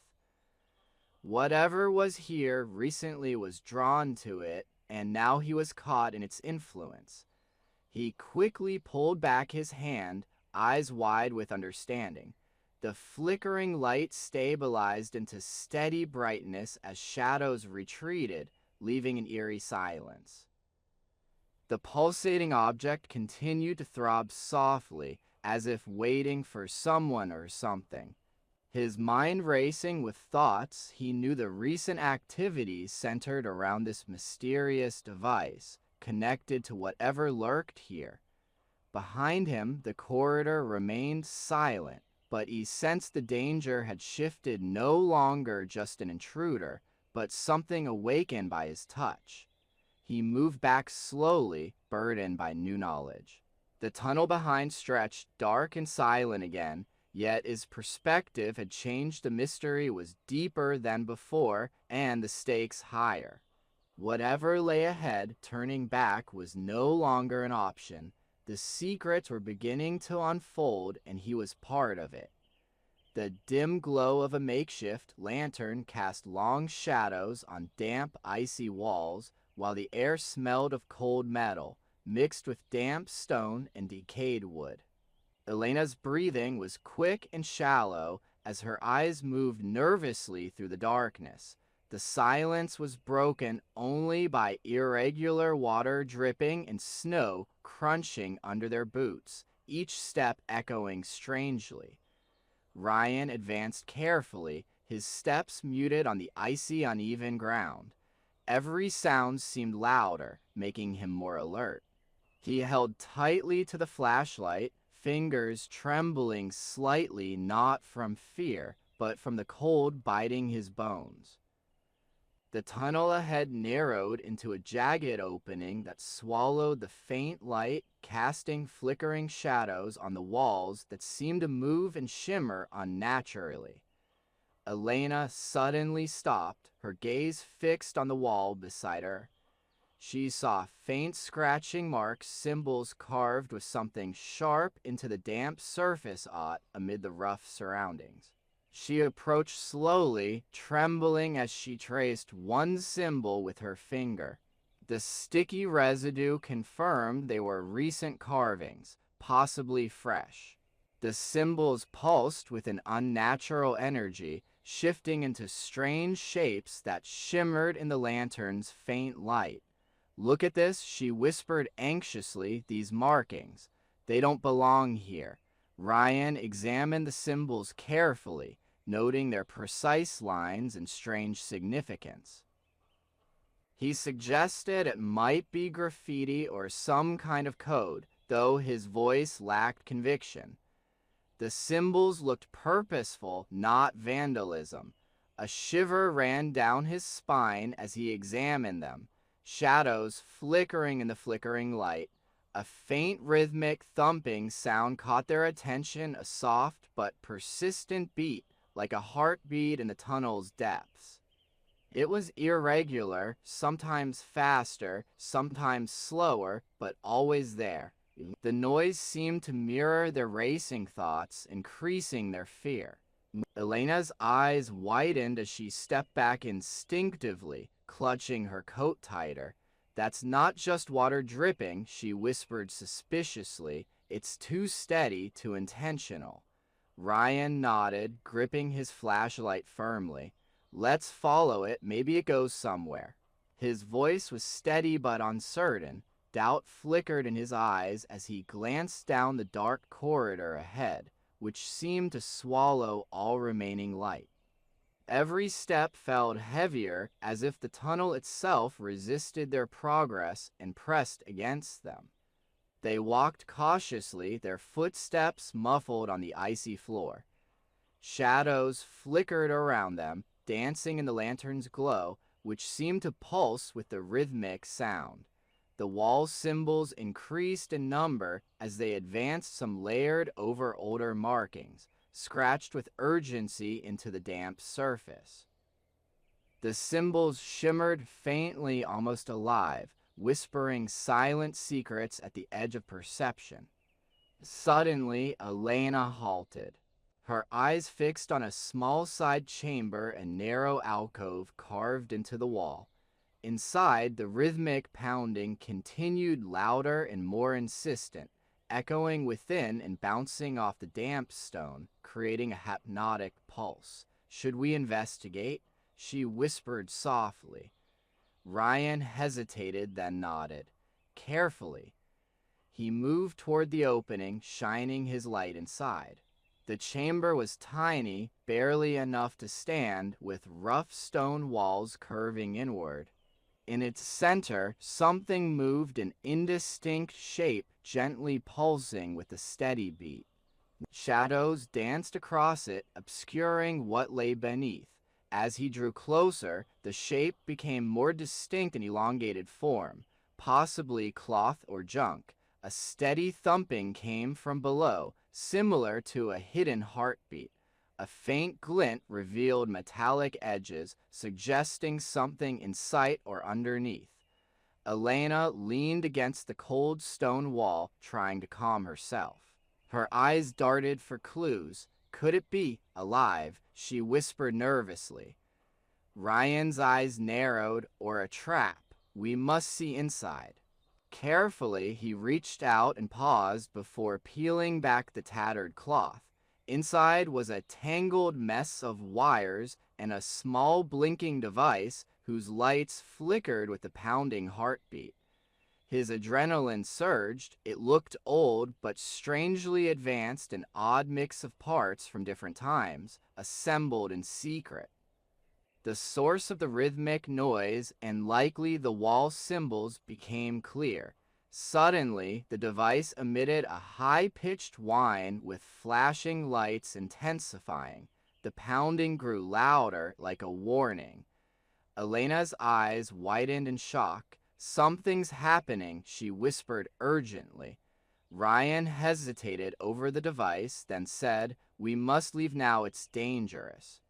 Whatever was here recently was drawn to it, and now he was caught in its influence. He quickly pulled back his hand, eyes wide with understanding. The flickering light stabilized into steady brightness as shadows retreated, leaving an eerie silence. The pulsating object continued to throb softly, as if waiting for someone or something. His mind racing with thoughts, he knew the recent activities centered around this mysterious device, connected to whatever lurked here. Behind him, the corridor remained silent, but he sensed the danger had shifted, no longer just an intruder, but something awakened by his touch. He moved back slowly, burdened by new knowledge. The tunnel behind stretched dark and silent again, yet his perspective had changed. The mystery was deeper than before, and the stakes higher. Whatever lay ahead, turning back was no longer an option. The secrets were beginning to unfold, and he was part of it. The dim glow of a makeshift lantern cast long shadows on damp, icy walls, while the air smelled of cold metal, mixed with damp stone and decayed wood. Elena's breathing was quick and shallow as her eyes moved nervously through the darkness. The silence was broken only by irregular water dripping and snow crunching under their boots, each step echoing strangely. Ryan advanced carefully, his steps muted on the icy, uneven ground. Every sound seemed louder, making him more alert. He held tightly to the flashlight, fingers trembling slightly, not from fear, but from the cold biting his bones. The tunnel ahead narrowed into a jagged opening that swallowed the faint light, casting flickering shadows on the walls that seemed to move and shimmer unnaturally. Elena suddenly stopped, her gaze fixed on the wall beside her. She saw faint scratching marks, symbols carved with something sharp into the damp surface amid the rough surroundings. She approached slowly, trembling as she traced one symbol with her finger. The sticky residue confirmed they were recent carvings, possibly fresh. The symbols pulsed with an unnatural energy, shifting into strange shapes that shimmered in the lantern's faint light. "Look at this," she whispered anxiously, "these markings. They don't belong here." Ryan examined the symbols carefully, noting their precise lines and strange significance. He suggested it might be graffiti or some kind of code, though his voice lacked conviction. The symbols looked purposeful, not vandalism. A shiver ran down his spine as he examined them, shadows flickering in the flickering light. A faint rhythmic thumping sound caught their attention, a soft but persistent beat, like a heartbeat in the tunnel's depths. It was irregular, sometimes faster, sometimes slower, but always there. The noise seemed to mirror their racing thoughts, increasing their fear. Elena's eyes widened as she stepped back instinctively, clutching her coat tighter. "That's not just water dripping," she whispered suspiciously. "It's too steady, too intentional." Ryan nodded, gripping his flashlight firmly. "Let's follow it, maybe it goes somewhere." His voice was steady but uncertain. Doubt flickered in his eyes as he glanced down the dark corridor ahead, which seemed to swallow all remaining light. Every step felt heavier, as if the tunnel itself resisted their progress and pressed against them. They walked cautiously, their footsteps muffled on the icy floor. Shadows flickered around them, dancing in the lantern's glow, which seemed to pulse with the rhythmic sound. The wall symbols increased in number as they advanced, some layered over older markings, scratched with urgency into the damp surface. The symbols shimmered faintly, almost alive, whispering silent secrets at the edge of perception. Suddenly, Elena halted, her eyes fixed on a small side chamber and narrow alcove carved into the wall. Inside, the rhythmic pounding continued louder and more insistent, echoing within and bouncing off the damp stone, creating a hypnotic pulse. "Should we investigate?" she whispered softly. Ryan hesitated, then nodded. Carefully, he moved toward the opening, shining his light inside. The chamber was tiny, barely enough to stand, with rough stone walls curving inward. In its center, something moved in indistinct shape, gently pulsing with a steady beat. Shadows danced across it, obscuring what lay beneath. As he drew closer, the shape became more distinct in elongated form, possibly cloth or junk. A steady thumping came from below, similar to a hidden heartbeat. A faint glint revealed metallic edges, suggesting something in sight or underneath. Elena leaned against the cold stone wall, trying to calm herself. Her eyes darted for clues, Could it be alive? She whispered nervously. Ryan's eyes narrowed. Or a trap. We must see inside. Carefully, he reached out and paused before peeling back the tattered cloth. Inside was a tangled mess of wires and a small blinking device whose lights flickered with a pounding heartbeat. His adrenaline surged. It looked old, but strangely advanced, an odd mix of parts from different times, assembled in secret. The source of the rhythmic noise and likely the wall symbols became clear. Suddenly, the device emitted a high-pitched whine with flashing lights intensifying. The pounding grew louder, like a warning. Elena's eyes widened in shock. Something's happening, she whispered urgently. Ryan hesitated over the device, then said, "We must leave now, it's dangerous."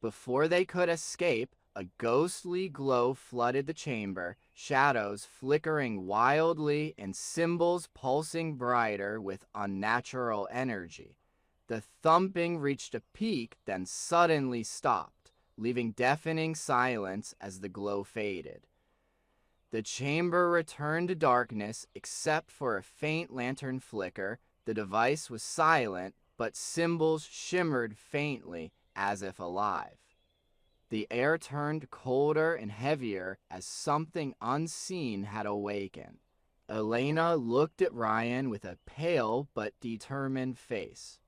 Before they could escape, a ghostly glow flooded the chamber, shadows flickering wildly and symbols pulsing brighter with unnatural energy. The thumping reached a peak, then suddenly stopped, leaving deafening silence as the glow faded. The chamber returned to darkness except for a faint lantern flicker. The device was silent, but symbols shimmered faintly, as if alive. The air turned colder and heavier as something unseen had awakened. Elena looked at Ryan with a pale but determined face.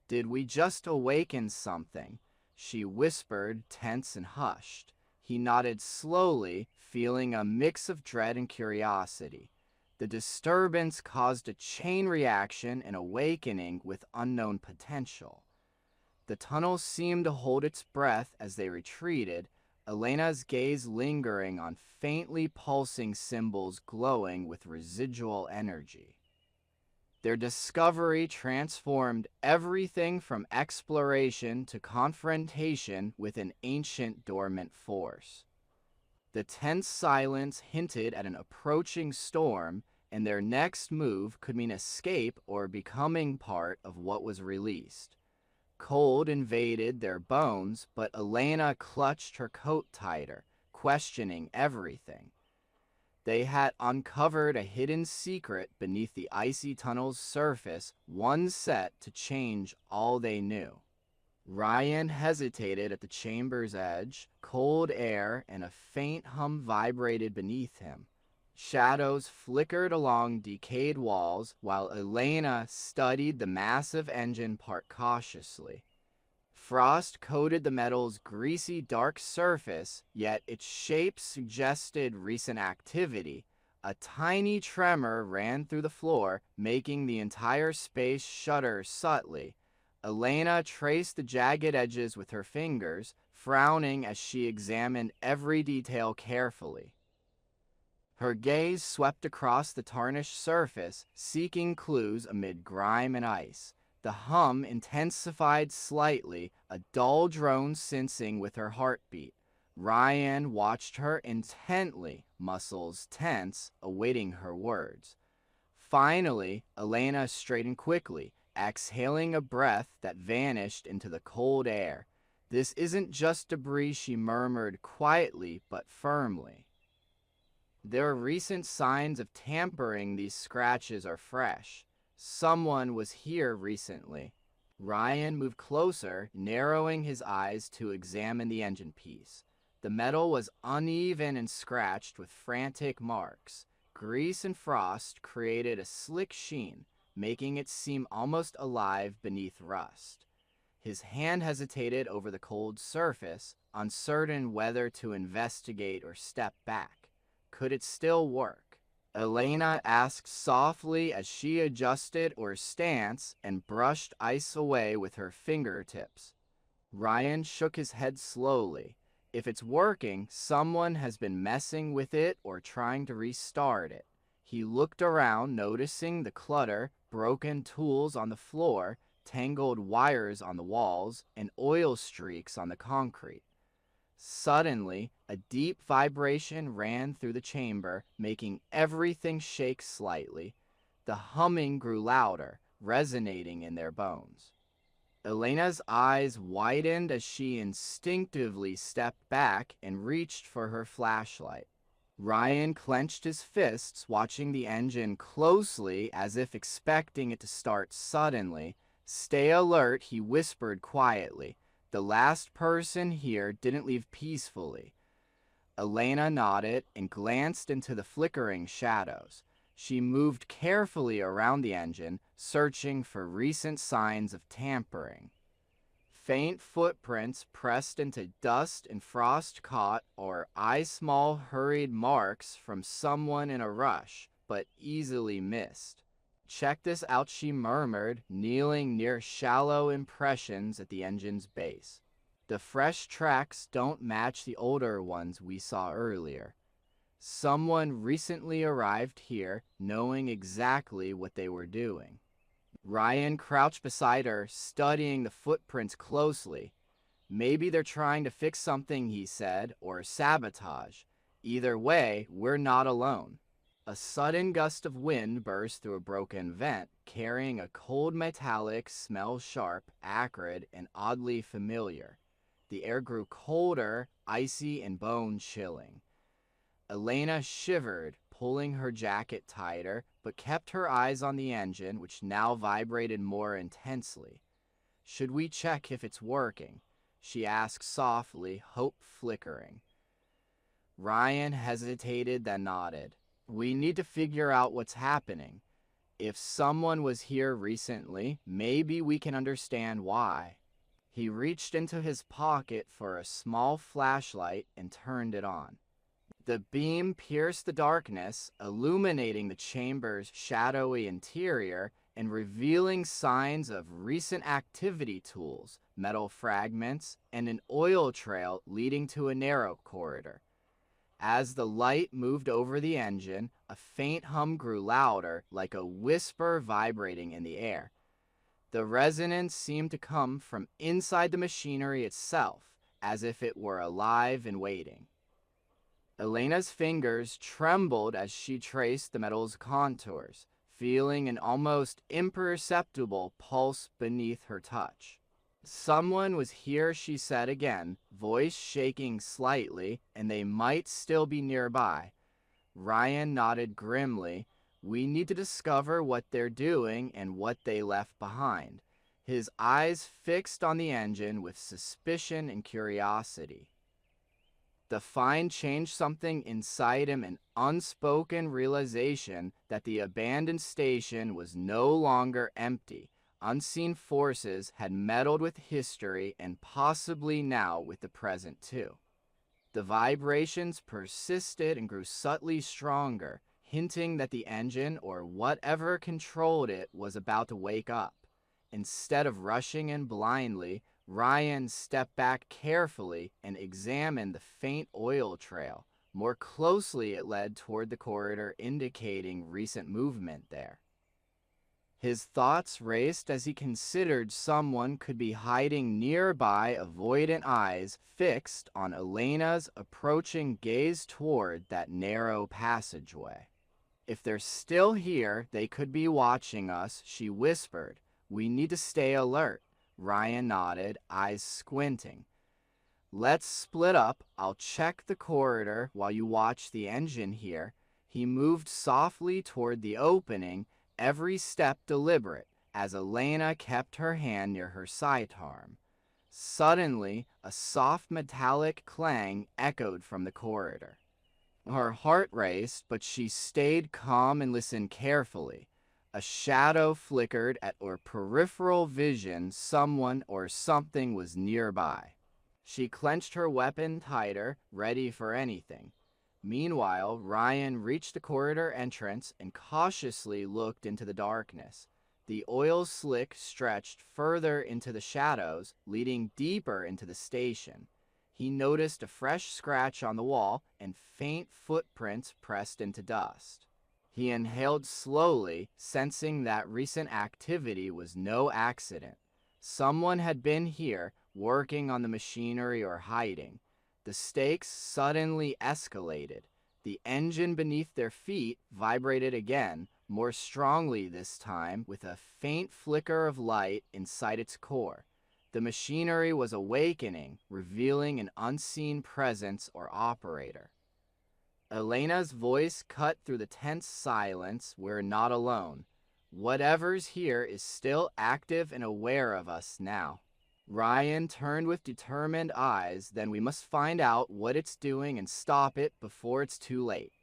"Did we just awaken something?" she whispered, tense and hushed. He nodded slowly, feeling a mix of dread and curiosity. The disturbance caused a chain reaction, an awakening with unknown potential. The tunnel seemed to hold its breath as they retreated, Elena's gaze lingering on faintly pulsing symbols glowing with residual energy. Their discovery transformed everything from exploration to confrontation with an ancient dormant force. The tense silence hinted at an approaching storm, and their next move could mean escape or becoming part of what was released. Cold invaded their bones, but Elena clutched her coat tighter, questioning everything. They had uncovered a hidden secret beneath the icy tunnel's surface, one set to change all they knew. Ryan hesitated at the chamber's edge. Cold air and a faint hum vibrated beneath him. Shadows flickered along decayed walls while Elena studied the massive engine part cautiously. Frost coated the metal's greasy dark surface, yet its shape suggested recent activity. A tiny tremor ran through the floor, making the entire space shudder subtly. Elena traced the jagged edges with her fingers, frowning as she examined every detail carefully. Her gaze swept across the tarnished surface, seeking clues amid grime and ice. The hum intensified slightly, a dull drone sensing with her heartbeat. Ryan watched her intently, muscles tense, awaiting her words. Finally, Elena straightened quickly, exhaling a breath that vanished into the cold air. "This isn't just debris," she murmured quietly but firmly. "There are recent signs of tampering. These scratches are fresh. Someone was here recently." Ryan moved closer, narrowing his eyes to examine the engine piece. The metal was uneven and scratched with frantic marks. Grease and frost created a slick sheen, making it seem almost alive beneath rust. His hand hesitated over the cold surface, uncertain whether to investigate or step back. Could it still work? Elena asked softly as she adjusted her stance and brushed ice away with her fingertips. Ryan shook his head slowly. If it's working, someone has been messing with it or trying to restart it. He looked around, noticing the clutter, broken tools on the floor, tangled wires on the walls, and oil streaks on the concrete. Suddenly, a deep vibration ran through the chamber, making everything shake slightly. The humming grew louder, resonating in their bones. Elena's eyes widened as she instinctively stepped back and reached for her flashlight. Ryan clenched his fists, watching the engine closely as if expecting it to start suddenly. "Stay alert," he whispered quietly. "The last person here didn't leave peacefully." Elena nodded and glanced into the flickering shadows. She moved carefully around the engine, searching for recent signs of tampering. Faint footprints pressed into dust and frost-caught or eye-small hurried marks from someone in a rush, but easily missed. "Check this out," she murmured, kneeling near shallow impressions at the engine's base. "The fresh tracks don't match the older ones we saw earlier. Someone recently arrived here knowing exactly what they were doing." Ryan crouched beside her, studying the footprints closely. "Maybe they're trying to fix something," he said, "or sabotage. Either way, we're not alone." A sudden gust of wind burst through a broken vent, carrying a cold metallic smell, sharp, acrid, and oddly familiar. The air grew colder, icy, and bone-chilling. Elena shivered, pulling her jacket tighter, but kept her eyes on the engine, which now vibrated more intensely. "Should we check if it's working?" she asked softly, hope flickering. Ryan hesitated, then nodded. "We need to figure out what's happening. If someone was here recently, maybe we can understand why." He reached into his pocket for a small flashlight and turned it on. The beam pierced the darkness, illuminating the chamber's shadowy interior and revealing signs of recent activity tools, metal fragments, and an oil trail leading to a narrow corridor. As the light moved over the engine, a faint hum grew louder, like a whisper vibrating in the air. The resonance seemed to come from inside the machinery itself, as if it were alive and waiting. Elena's fingers trembled as she traced the metal's contours, feeling an almost imperceptible pulse beneath her touch. "Someone was here," she said again, voice shaking slightly, "and they might still be nearby." Ryan nodded grimly. "We need to discover what they're doing and what they left behind." His eyes fixed on the engine with suspicion and curiosity. The find changed something inside him, an unspoken realization that the abandoned station was no longer empty. Unseen forces had meddled with history and possibly now with the present too. The vibrations persisted and grew subtly stronger, hinting that the engine or whatever controlled it was about to wake up. Instead of rushing in blindly, Ryan stepped back carefully and examined the faint oil trail. More closely, it led toward the corridor, indicating recent movement there. His thoughts raced as he considered someone could be hiding nearby, avoidant eyes fixed on Elena's approaching gaze toward that narrow passageway. "If they're still here, they could be watching us," she whispered. "We need to stay alert." Ryan nodded, eyes squinting. "Let's split up. I'll check the corridor while you watch the engine here." He moved softly toward the opening, every step deliberate, as Elena kept her hand near her sidearm. Suddenly, a soft metallic clang echoed from the corridor. Her heart raced, but she stayed calm and listened carefully. A shadow flickered at her peripheral vision. Someone or something was nearby. She clenched her weapon tighter, ready for anything. Meanwhile, Ryan reached the corridor entrance and cautiously looked into the darkness. The oil slick stretched further into the shadows, leading deeper into the station. He noticed a fresh scratch on the wall and faint footprints pressed into dust. He inhaled slowly, sensing that recent activity was no accident. Someone had been here, working on the machinery or hiding. The stakes suddenly escalated. The engine beneath their feet vibrated again, more strongly this time, with a faint flicker of light inside its core. The machinery was awakening, revealing an unseen presence or operator. Elena's voice cut through the tense silence. We're not alone. Whatever's here is still active and aware of us now. Ryan turned with determined eyes. Then we must find out what it's doing and stop it before it's too late.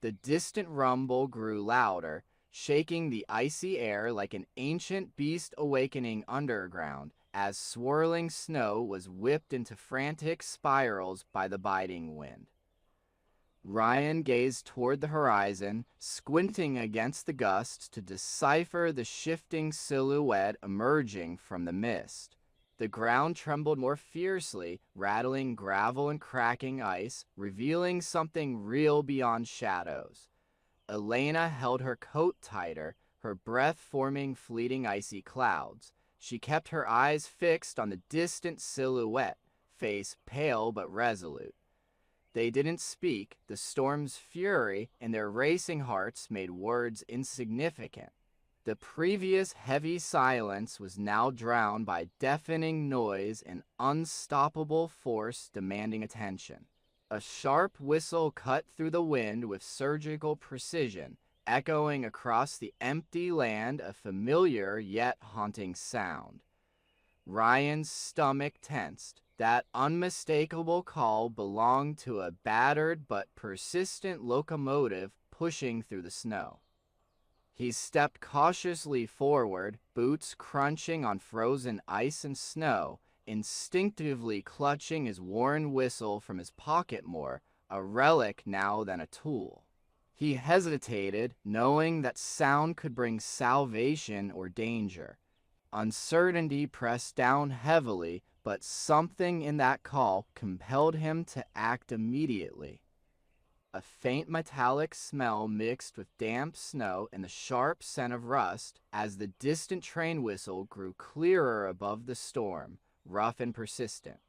The distant rumble grew louder, shaking the icy air like an ancient beast awakening underground as swirling snow was whipped into frantic spirals by the biting wind. Ryan gazed toward the horizon, squinting against the gusts to decipher the shifting silhouette emerging from the mist. The ground trembled more fiercely, rattling gravel and cracking ice, revealing something real beyond shadows. Elena held her coat tighter, her breath forming fleeting icy clouds. She kept her eyes fixed on the distant silhouette, face pale but resolute. They didn't speak. The storm's fury and their racing hearts made words insignificant. The previous heavy silence was now drowned by deafening noise and unstoppable force demanding attention. A sharp whistle cut through the wind with surgical precision, echoing across the empty land, a familiar yet haunting sound. Ryan's stomach tensed. That unmistakable call belonged to a battered but persistent locomotive pushing through the snow. He stepped cautiously forward, boots crunching on frozen ice and snow, instinctively clutching his worn whistle from his pocket more, a relic now than a tool. He hesitated, knowing that sound could bring salvation or danger. Uncertainty pressed down heavily, but something in that call compelled him to act immediately. A faint metallic smell mixed with damp snow and the sharp scent of rust as the distant train whistle grew clearer above the storm, rough and persistent.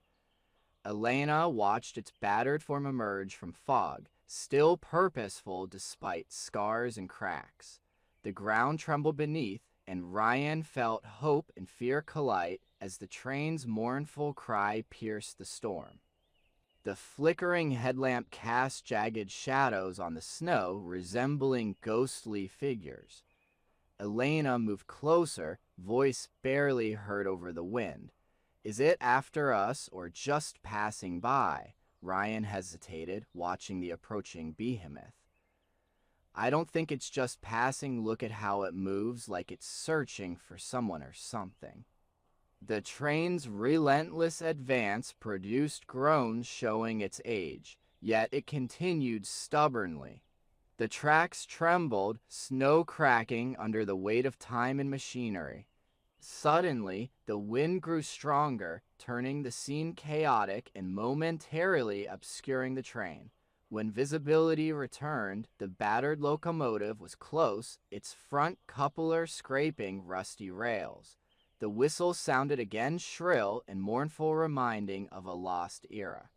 Elena watched its battered form emerge from fog, still purposeful despite scars and cracks. The ground trembled beneath, and Ryan felt hope and fear collide as the train's mournful cry pierced the storm. The flickering headlamp cast jagged shadows on the snow, resembling ghostly figures. Elena moved closer, voice barely heard over the wind. Is it after us or just passing by? Ryan hesitated, watching the approaching behemoth. I don't think it's just passing. Look at how it moves, like it's searching for someone or something. The train's relentless advance produced groans showing its age, yet it continued stubbornly. The tracks trembled, snow cracking under the weight of time and machinery. Suddenly, the wind grew stronger, turning the scene chaotic and momentarily obscuring the train. When visibility returned, the battered locomotive was close, its front coupler scraping rusty rails. The whistle sounded again, shrill and mournful, reminding of a lost era.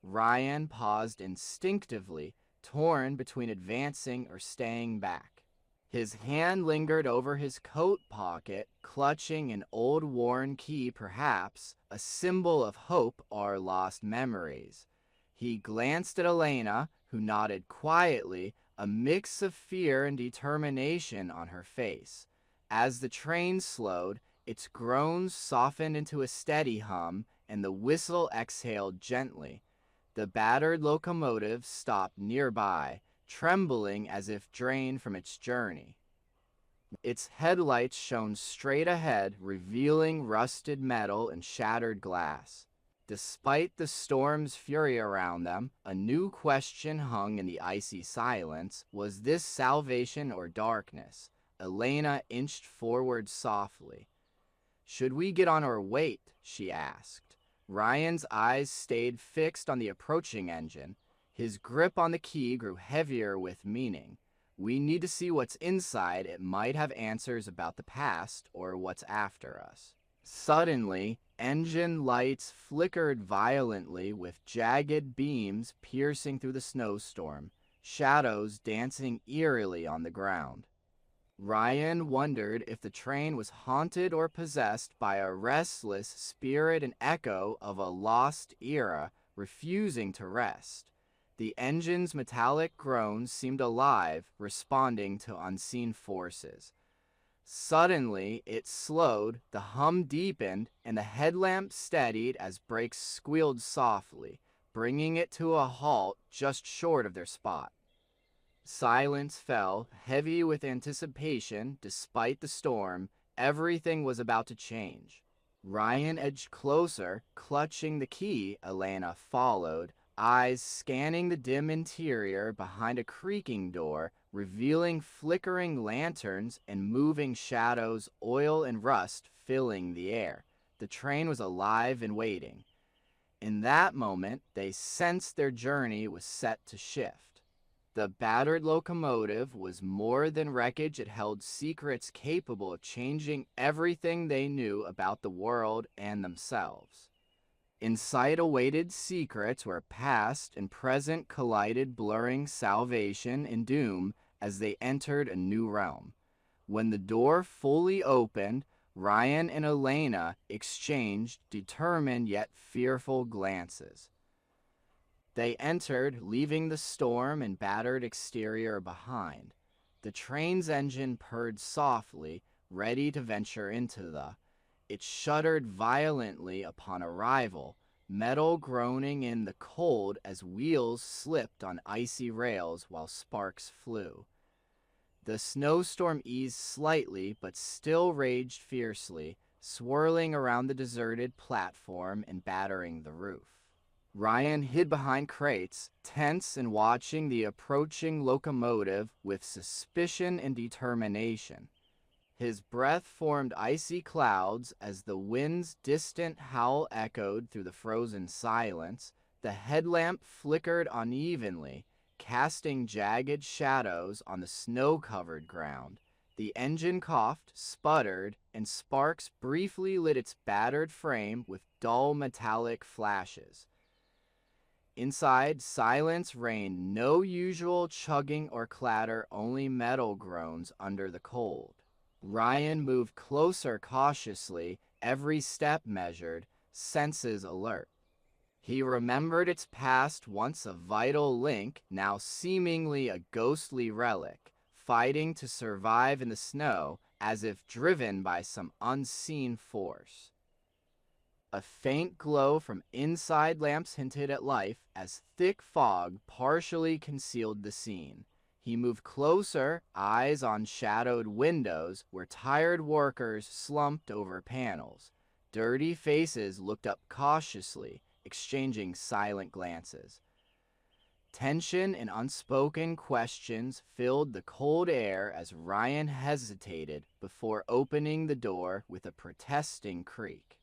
Ryan paused instinctively, torn between advancing or staying back. His hand lingered over his coat pocket, clutching an old worn key, perhaps a symbol of hope or lost memories. He glanced at Elena, who nodded quietly, a mix of fear and determination on her face. As the train slowed, its groans softened into a steady hum, and the whistle exhaled gently. The battered locomotive stopped nearby, trembling as if drained from its journey. Its headlights shone straight ahead, revealing rusted metal and shattered glass. Despite the storm's fury around them, a new question hung in the icy silence. Was this salvation or darkness? Elena inched forward softly. Should we get on or wait? She asked. Ryan's eyes stayed fixed on the approaching engine. His grip on the key grew heavier with meaning. We need to see what's inside. It might have answers about the past or what's after us. Suddenly, engine lights flickered violently with jagged beams piercing through the snowstorm, shadows dancing eerily on the ground. Ryan wondered if the train was haunted or possessed by a restless spirit, and echo of a lost era refusing to rest. The engine's metallic groans seemed alive, responding to unseen forces. Suddenly, it slowed, the hum deepened, and the headlamp steadied as brakes squealed softly, bringing it to a halt just short of their spot. Silence fell, heavy with anticipation. Despite the storm, everything was about to change. Ryan edged closer, clutching the key. Elena followed, eyes scanning the dim interior behind a creaking door, revealing flickering lanterns and moving shadows, oil and rust filling the air. The train was alive and waiting. In that moment, they sensed their journey was set to shift. The battered locomotive was more than wreckage. It held secrets capable of changing everything they knew about the world and themselves. Inside awaited secrets where past and present collided, blurring salvation and doom as they entered a new realm. When the door fully opened, Ryan and Elena exchanged determined yet fearful glances. They entered, leaving the storm and battered exterior behind. The train's engine purred softly, ready to venture into the. It shuddered violently upon arrival, metal groaning in the cold as wheels slipped on icy rails while sparks flew. The snowstorm eased slightly, but still raged fiercely, swirling around the deserted platform and battering the roof. Ryan hid behind crates, tense and watching the approaching locomotive with suspicion and determination. His breath formed icy clouds as the wind's distant howl echoed through the frozen silence. The headlamp flickered unevenly, casting jagged shadows on the snow-covered ground. The engine coughed, sputtered, and sparks briefly lit its battered frame with dull metallic flashes. Inside, silence reigned, no usual chugging or clatter, only metal groans under the cold. Ryan moved closer cautiously, every step measured, senses alert. He remembered its past, once a vital link, now seemingly a ghostly relic, fighting to survive in the snow as if driven by some unseen force. A faint glow from inside lamps hinted at life as thick fog partially concealed the scene. He moved closer, eyes on shadowed windows where tired workers slumped over panels. Dirty faces looked up cautiously, exchanging silent glances. Tension and unspoken questions filled the cold air as Ryan hesitated before opening the door with a protesting creak.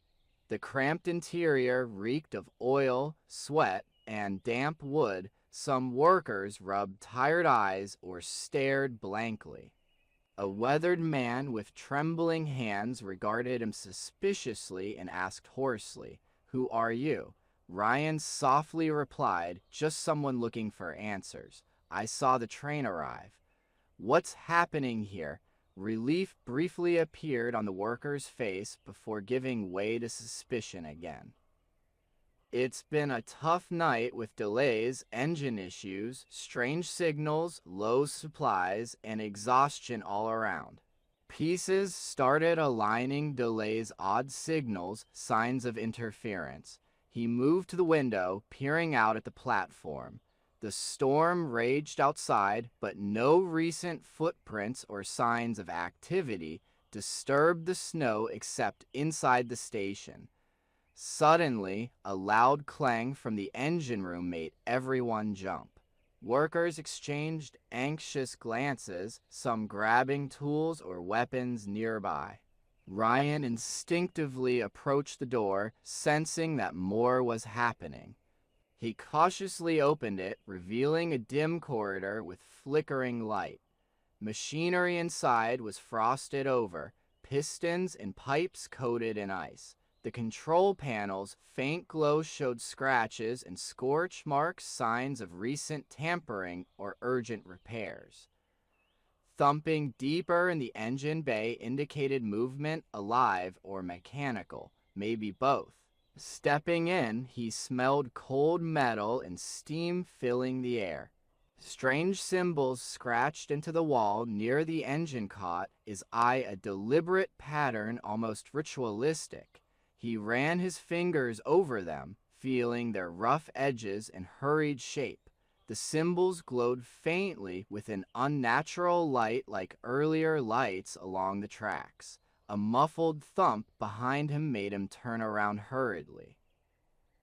The cramped interior reeked of oil, sweat, and damp wood. Some workers rubbed tired eyes or stared blankly. A weathered man with trembling hands regarded him suspiciously and asked hoarsely, "Who are you?" Ryan softly replied, "Just someone looking for answers. I saw the train arrive." "What's happening here?" Relief briefly appeared on the worker's face before giving way to suspicion again. "It's been a tough night with delays, engine issues, strange signals, low supplies, and exhaustion all around." Pieces started aligning Delay's odd signals, signs of interference. He moved to the window, peering out at the platform. The storm raged outside, but no recent footprints or signs of activity disturbed the snow except inside the station. Suddenly, a loud clang from the engine room made everyone jump. Workers exchanged anxious glances, some grabbing tools or weapons nearby. Ryan instinctively approached the door, sensing that more was happening. He cautiously opened it, revealing a dim corridor with flickering light. Machinery inside was frosted over, pistons and pipes coated in ice. The control panel's faint glow showed scratches and scorch marks, signs of recent tampering or urgent repairs. Thumping deeper in the engine bay indicated movement, alive or mechanical, maybe both. Stepping in, he smelled cold metal and steam filling the air. Strange symbols scratched into the wall near the engine caught his eye, a deliberate pattern, almost ritualistic. He ran his fingers over them, feeling their rough edges and hurried shape. The symbols glowed faintly with an unnatural light like earlier lights along the tracks. A muffled thump behind him made him turn around hurriedly.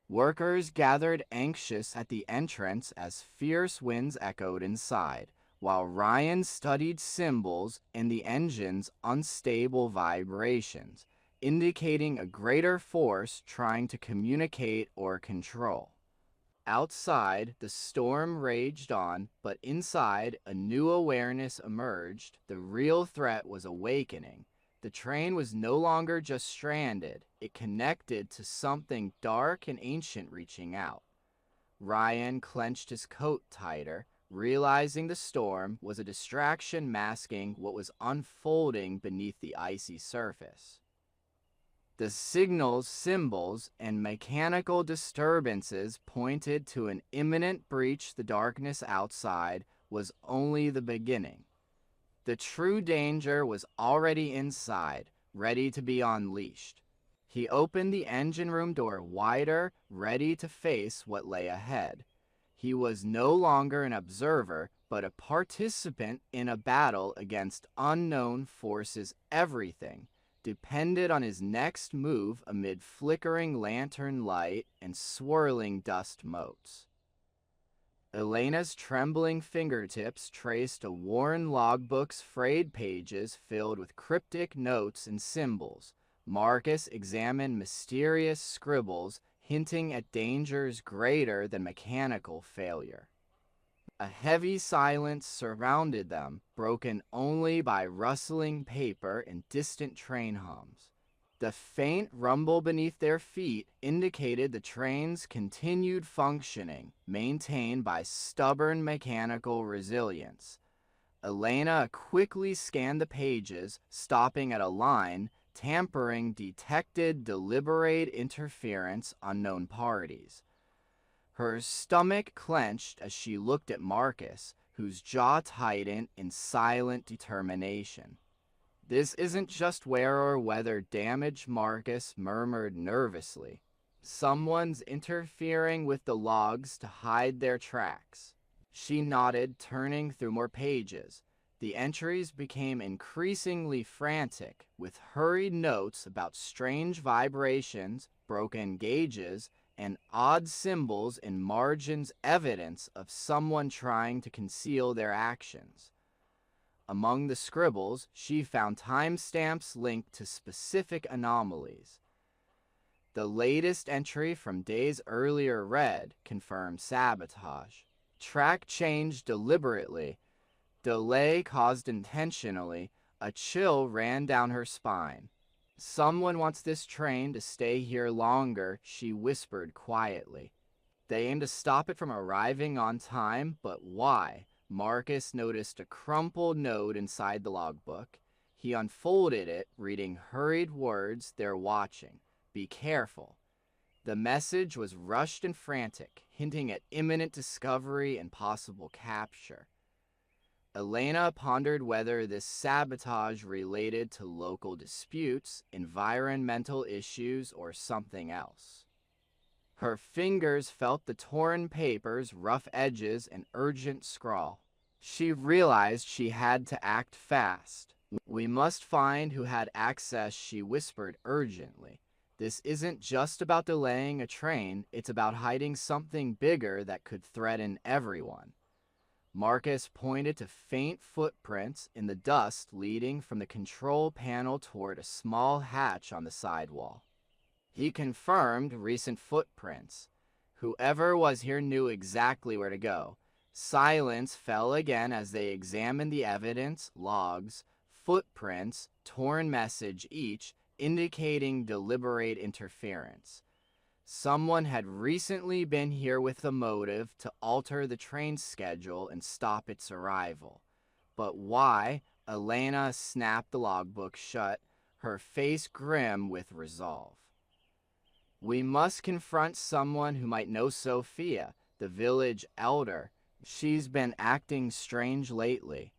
Workers gathered anxious at the entrance as fierce winds echoed inside, while Ryan studied symbols and the engine's unstable vibrations, indicating a greater force trying to communicate or control. Outside, the storm raged on, but inside, a new awareness emerged. The real threat was awakening. The train was no longer just stranded. It connected to something dark and ancient reaching out. Ryan clenched his coat tighter, realizing the storm was a distraction masking what was unfolding beneath the icy surface. The signals, symbols, and mechanical disturbances pointed to an imminent breach. The darkness outside was only the beginning. The true danger was already inside, ready to be unleashed. He opened the engine room door wider, ready to face what lay ahead. He was no longer an observer, but a participant in a battle against unknown forces. Everything depended on his next move amid flickering lantern light and swirling dust motes. Elena's trembling fingertips traced a worn logbook's frayed pages filled with cryptic notes and symbols. Marcus examined mysterious scribbles hinting at dangers greater than mechanical failure. A heavy silence surrounded them, broken only by rustling paper and distant train hums. The faint rumble beneath their feet indicated the train's continued functioning, maintained by stubborn mechanical resilience. Elena quickly scanned the pages, stopping at a line, tampering detected deliberate interference, unknown parties. Her stomach clenched as she looked at Marcus, whose jaw tightened in silent determination. This isn't just wear or weather damage, Marcus murmured nervously. Someone's interfering with the logs to hide their tracks. She nodded, turning through more pages. The entries became increasingly frantic, with hurried notes about strange vibrations, broken gauges, and odd symbols in margins, evidence of someone trying to conceal their actions. Among the scribbles, she found timestamps linked to specific anomalies. The latest entry from days earlier read, confirmed sabotage. Track changed deliberately. Delay caused intentionally. A chill ran down her spine. Someone wants this train to stay here longer, she whispered quietly. They aim to stop it from arriving on time, but why? Marcus noticed a crumpled note inside the logbook. He unfolded it, reading hurried words. They're watching. Be careful. The message was rushed and frantic, hinting at imminent discovery and possible capture. Elena pondered whether this sabotage related to local disputes, environmental issues, or something else. Her fingers felt the torn papers, rough edges, and urgent scrawl. She realized she had to act fast. We must find who had access, she whispered urgently. This isn't just about delaying a train, it's about hiding something bigger that could threaten everyone. Marcus pointed to faint footprints in the dust leading from the control panel toward a small hatch on the sidewall. He confirmed recent footprints. Whoever was here knew exactly where to go. Silence fell again as they examined the evidence, logs, footprints, torn message each, indicating deliberate interference. Someone had recently been here with a motive to alter the train schedule and stop its arrival. But why? Elena snapped the logbook shut, her face grim with resolve. We must confront someone who might know Sophia, the village elder. She's been acting strange lately.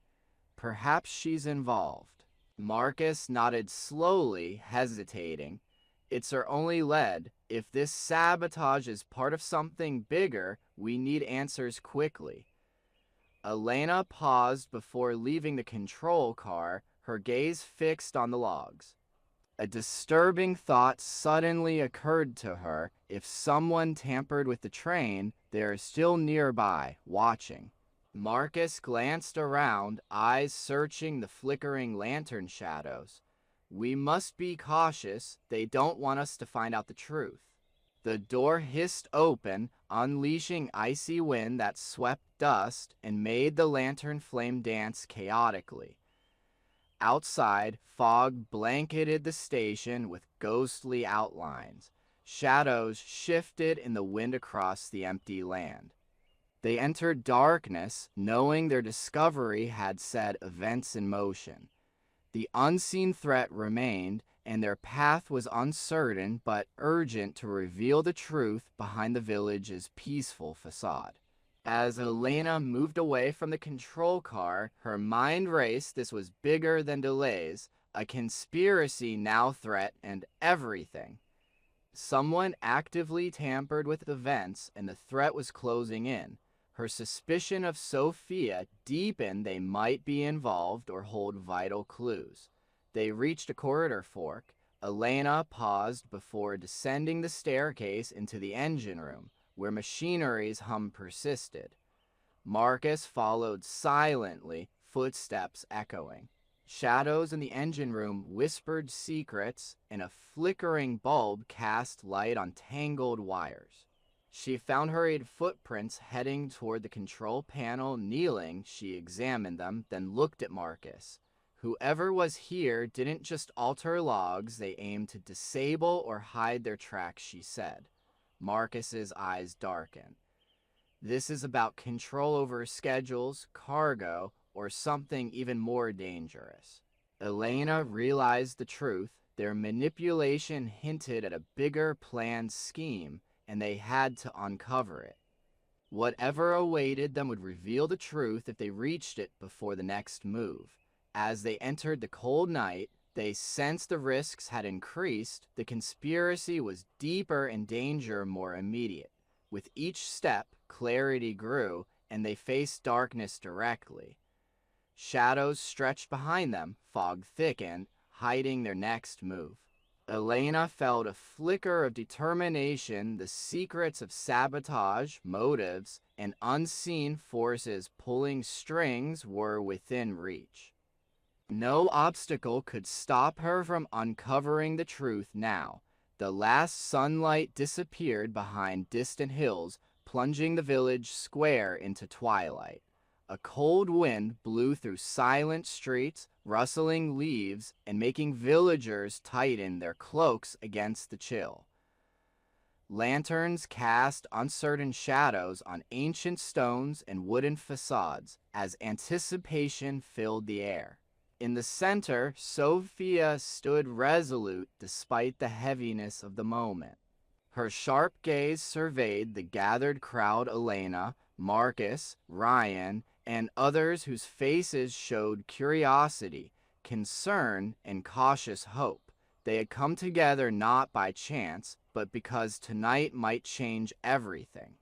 Perhaps she's involved. Marcus nodded slowly, hesitating. It's our only lead. If this sabotage is part of something bigger, we need answers quickly. Elena paused before leaving the control car, her gaze fixed on the logs. A disturbing thought suddenly occurred to her. If someone tampered with the train, they are still nearby, watching. Marcus glanced around, eyes searching the flickering lantern shadows. We must be cautious. They don't want us to find out the truth. The door hissed open, unleashing icy wind that swept dust and made the lantern flame dance chaotically. Outside, fog blanketed the station with ghostly outlines. Shadows shifted in the wind across the empty land. They entered darkness, knowing their discovery had set events in motion. The unseen threat remained, and their path was uncertain but urgent to reveal the truth behind the village's peaceful facade. As Elena moved away from the control car, her mind raced. This was bigger than delays. A conspiracy now threatened everything. Someone actively tampered with events, and the threat was closing in. Her suspicion of Sophia deepened. They might be involved or hold vital clues. They reached a corridor fork. Elena paused before descending the staircase into the engine room, where machinery's hum persisted. Marcus followed silently, footsteps echoing. Shadows in the engine room whispered secrets, and a flickering bulb cast light on tangled wires. She found hurried footprints heading toward the control panel. Kneeling, she examined them, then looked at Marcus. Whoever was here didn't just alter logs, they aimed to disable or hide their tracks, she said. Marcus's eyes darkened. This is about control over schedules, cargo, or something even more dangerous. Elena realized the truth. Their manipulation hinted at a bigger planned scheme, and they had to uncover it. Whatever awaited them would reveal the truth if they reached it before the next move. As they entered the cold night, they sensed the risks had increased. The conspiracy was deeper and danger more immediate. With each step, clarity grew, and they faced darkness directly. Shadows stretched behind them, fog thickened, hiding their next move. Elena felt a flicker of determination. The secrets of sabotage, motives, and unseen forces pulling strings were within reach. No obstacle could stop her from uncovering the truth now. The last sunlight disappeared behind distant hills, plunging the village square into twilight. A cold wind blew through silent streets, rustling leaves and making villagers tighten their cloaks against the chill. Lanterns cast uncertain shadows on ancient stones and wooden facades as anticipation filled the air. In the center, Sophia stood resolute despite the heaviness of the moment. Her sharp gaze surveyed the gathered crowd. Elena, Marcus, Ryan, and others whose faces showed curiosity, concern, and cautious hope. They had come together not by chance, but because tonight might change everything.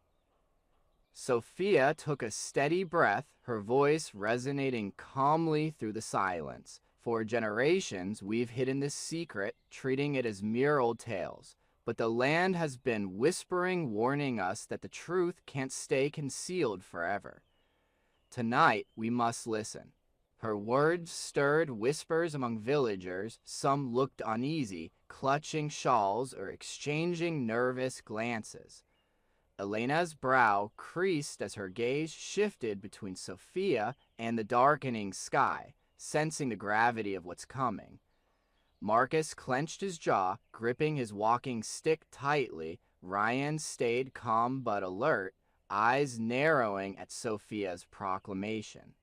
Sophia took a steady breath, her voice resonating calmly through the silence. For generations, we've hidden this secret, treating it as mere old tales. But the land has been whispering, warning us that the truth can't stay concealed forever. Tonight, we must listen. Her words stirred whispers among villagers. Some looked uneasy, clutching shawls or exchanging nervous glances. Elena's brow creased as her gaze shifted between Sophia and the darkening sky, sensing the gravity of what's coming. Marcus clenched his jaw, gripping his walking stick tightly. Ryan stayed calm but alert, eyes narrowing at Sophia's proclamation.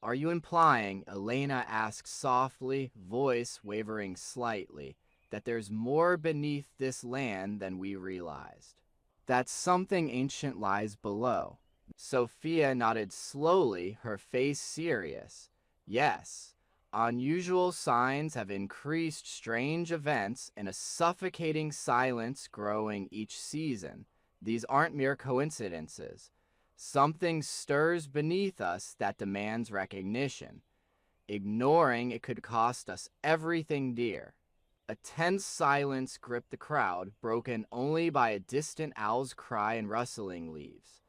Are you implying, Elena asked softly, voice wavering slightly, that there's more beneath this land than we realized? That something ancient lies below. Sophia nodded slowly, her face serious. Yes, unusual signs have increased, strange events, and a suffocating silence growing each season. These aren't mere coincidences. Something stirs beneath us that demands recognition. Ignoring it could cost us everything dear. A tense silence gripped the crowd, broken only by a distant owl's cry and rustling leaves.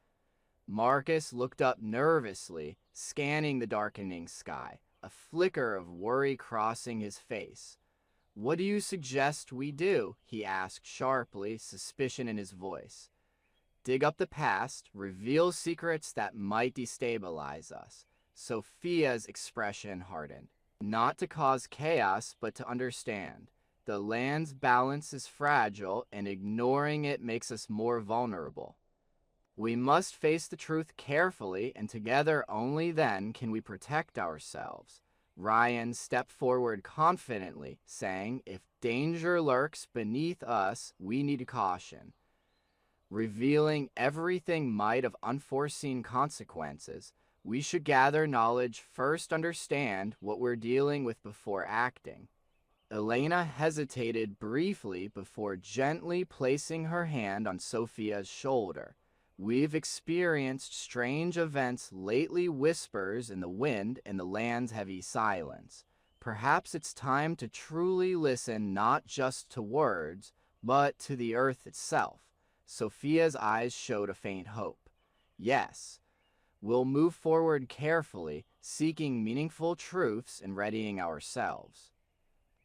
Marcus looked up nervously, scanning the darkening sky, a flicker of worry crossing his face. "What do you suggest we do?" he asked sharply, suspicion in his voice. "Dig up the past, reveal secrets that might destabilize us." Sophia's expression hardened. "Not to cause chaos, but to understand. The land's balance is fragile, and ignoring it makes us more vulnerable. We must face the truth carefully, and together only then can we protect ourselves." Ryan stepped forward confidently, saying, "If danger lurks beneath us, we need caution. Revealing everything might have unforeseen consequences. We should gather knowledge first, understand what we're dealing with before acting." Elena hesitated briefly before gently placing her hand on Sophia's shoulder. "We've experienced strange events lately," whispers in the wind and the land's heavy silence. "Perhaps it's time to truly listen, not just to words, but to the earth itself." Sophia's eyes showed a faint hope. "Yes, we'll move forward carefully, seeking meaningful truths and readying ourselves.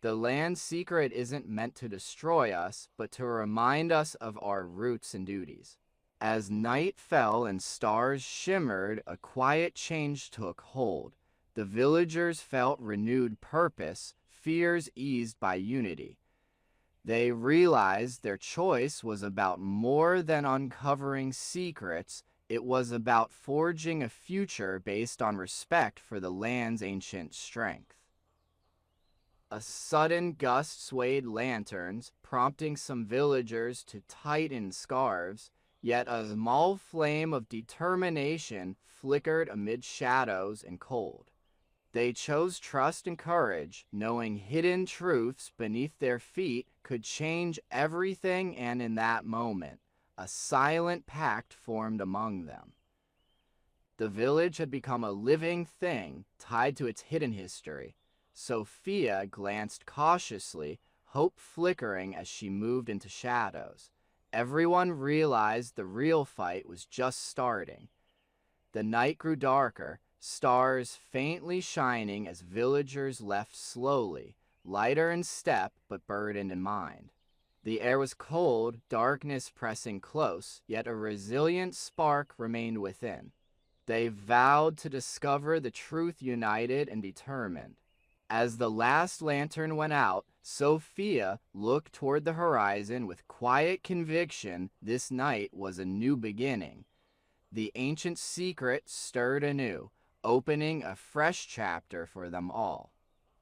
The land's secret isn't meant to destroy us, but to remind us of our roots and duties." As night fell and stars shimmered, a quiet change took hold. The villagers felt renewed purpose, fears eased by unity. They realized their choice was about more than uncovering secrets. It was about forging a future based on respect for the land's ancient strength. A sudden gust swayed lanterns, prompting some villagers to tighten scarves, yet a small flame of determination flickered amid shadows and cold. They chose trust and courage, knowing hidden truths beneath their feet could change everything, and in that moment, a silent pact formed among them. The village had become a living thing tied to its hidden history. Sophia glanced cautiously, hope flickering as she moved into shadows. Everyone realized the real fight was just starting. The night grew darker, stars faintly shining as villagers left slowly, lighter in step but burdened in mind. The air was cold, darkness pressing close, yet a resilient spark remained within. They vowed to discover the truth, united and determined. As the last lantern went out, Sophia looked toward the horizon with quiet conviction. This night was a new beginning. The ancient secret stirred anew, opening a fresh chapter for them all.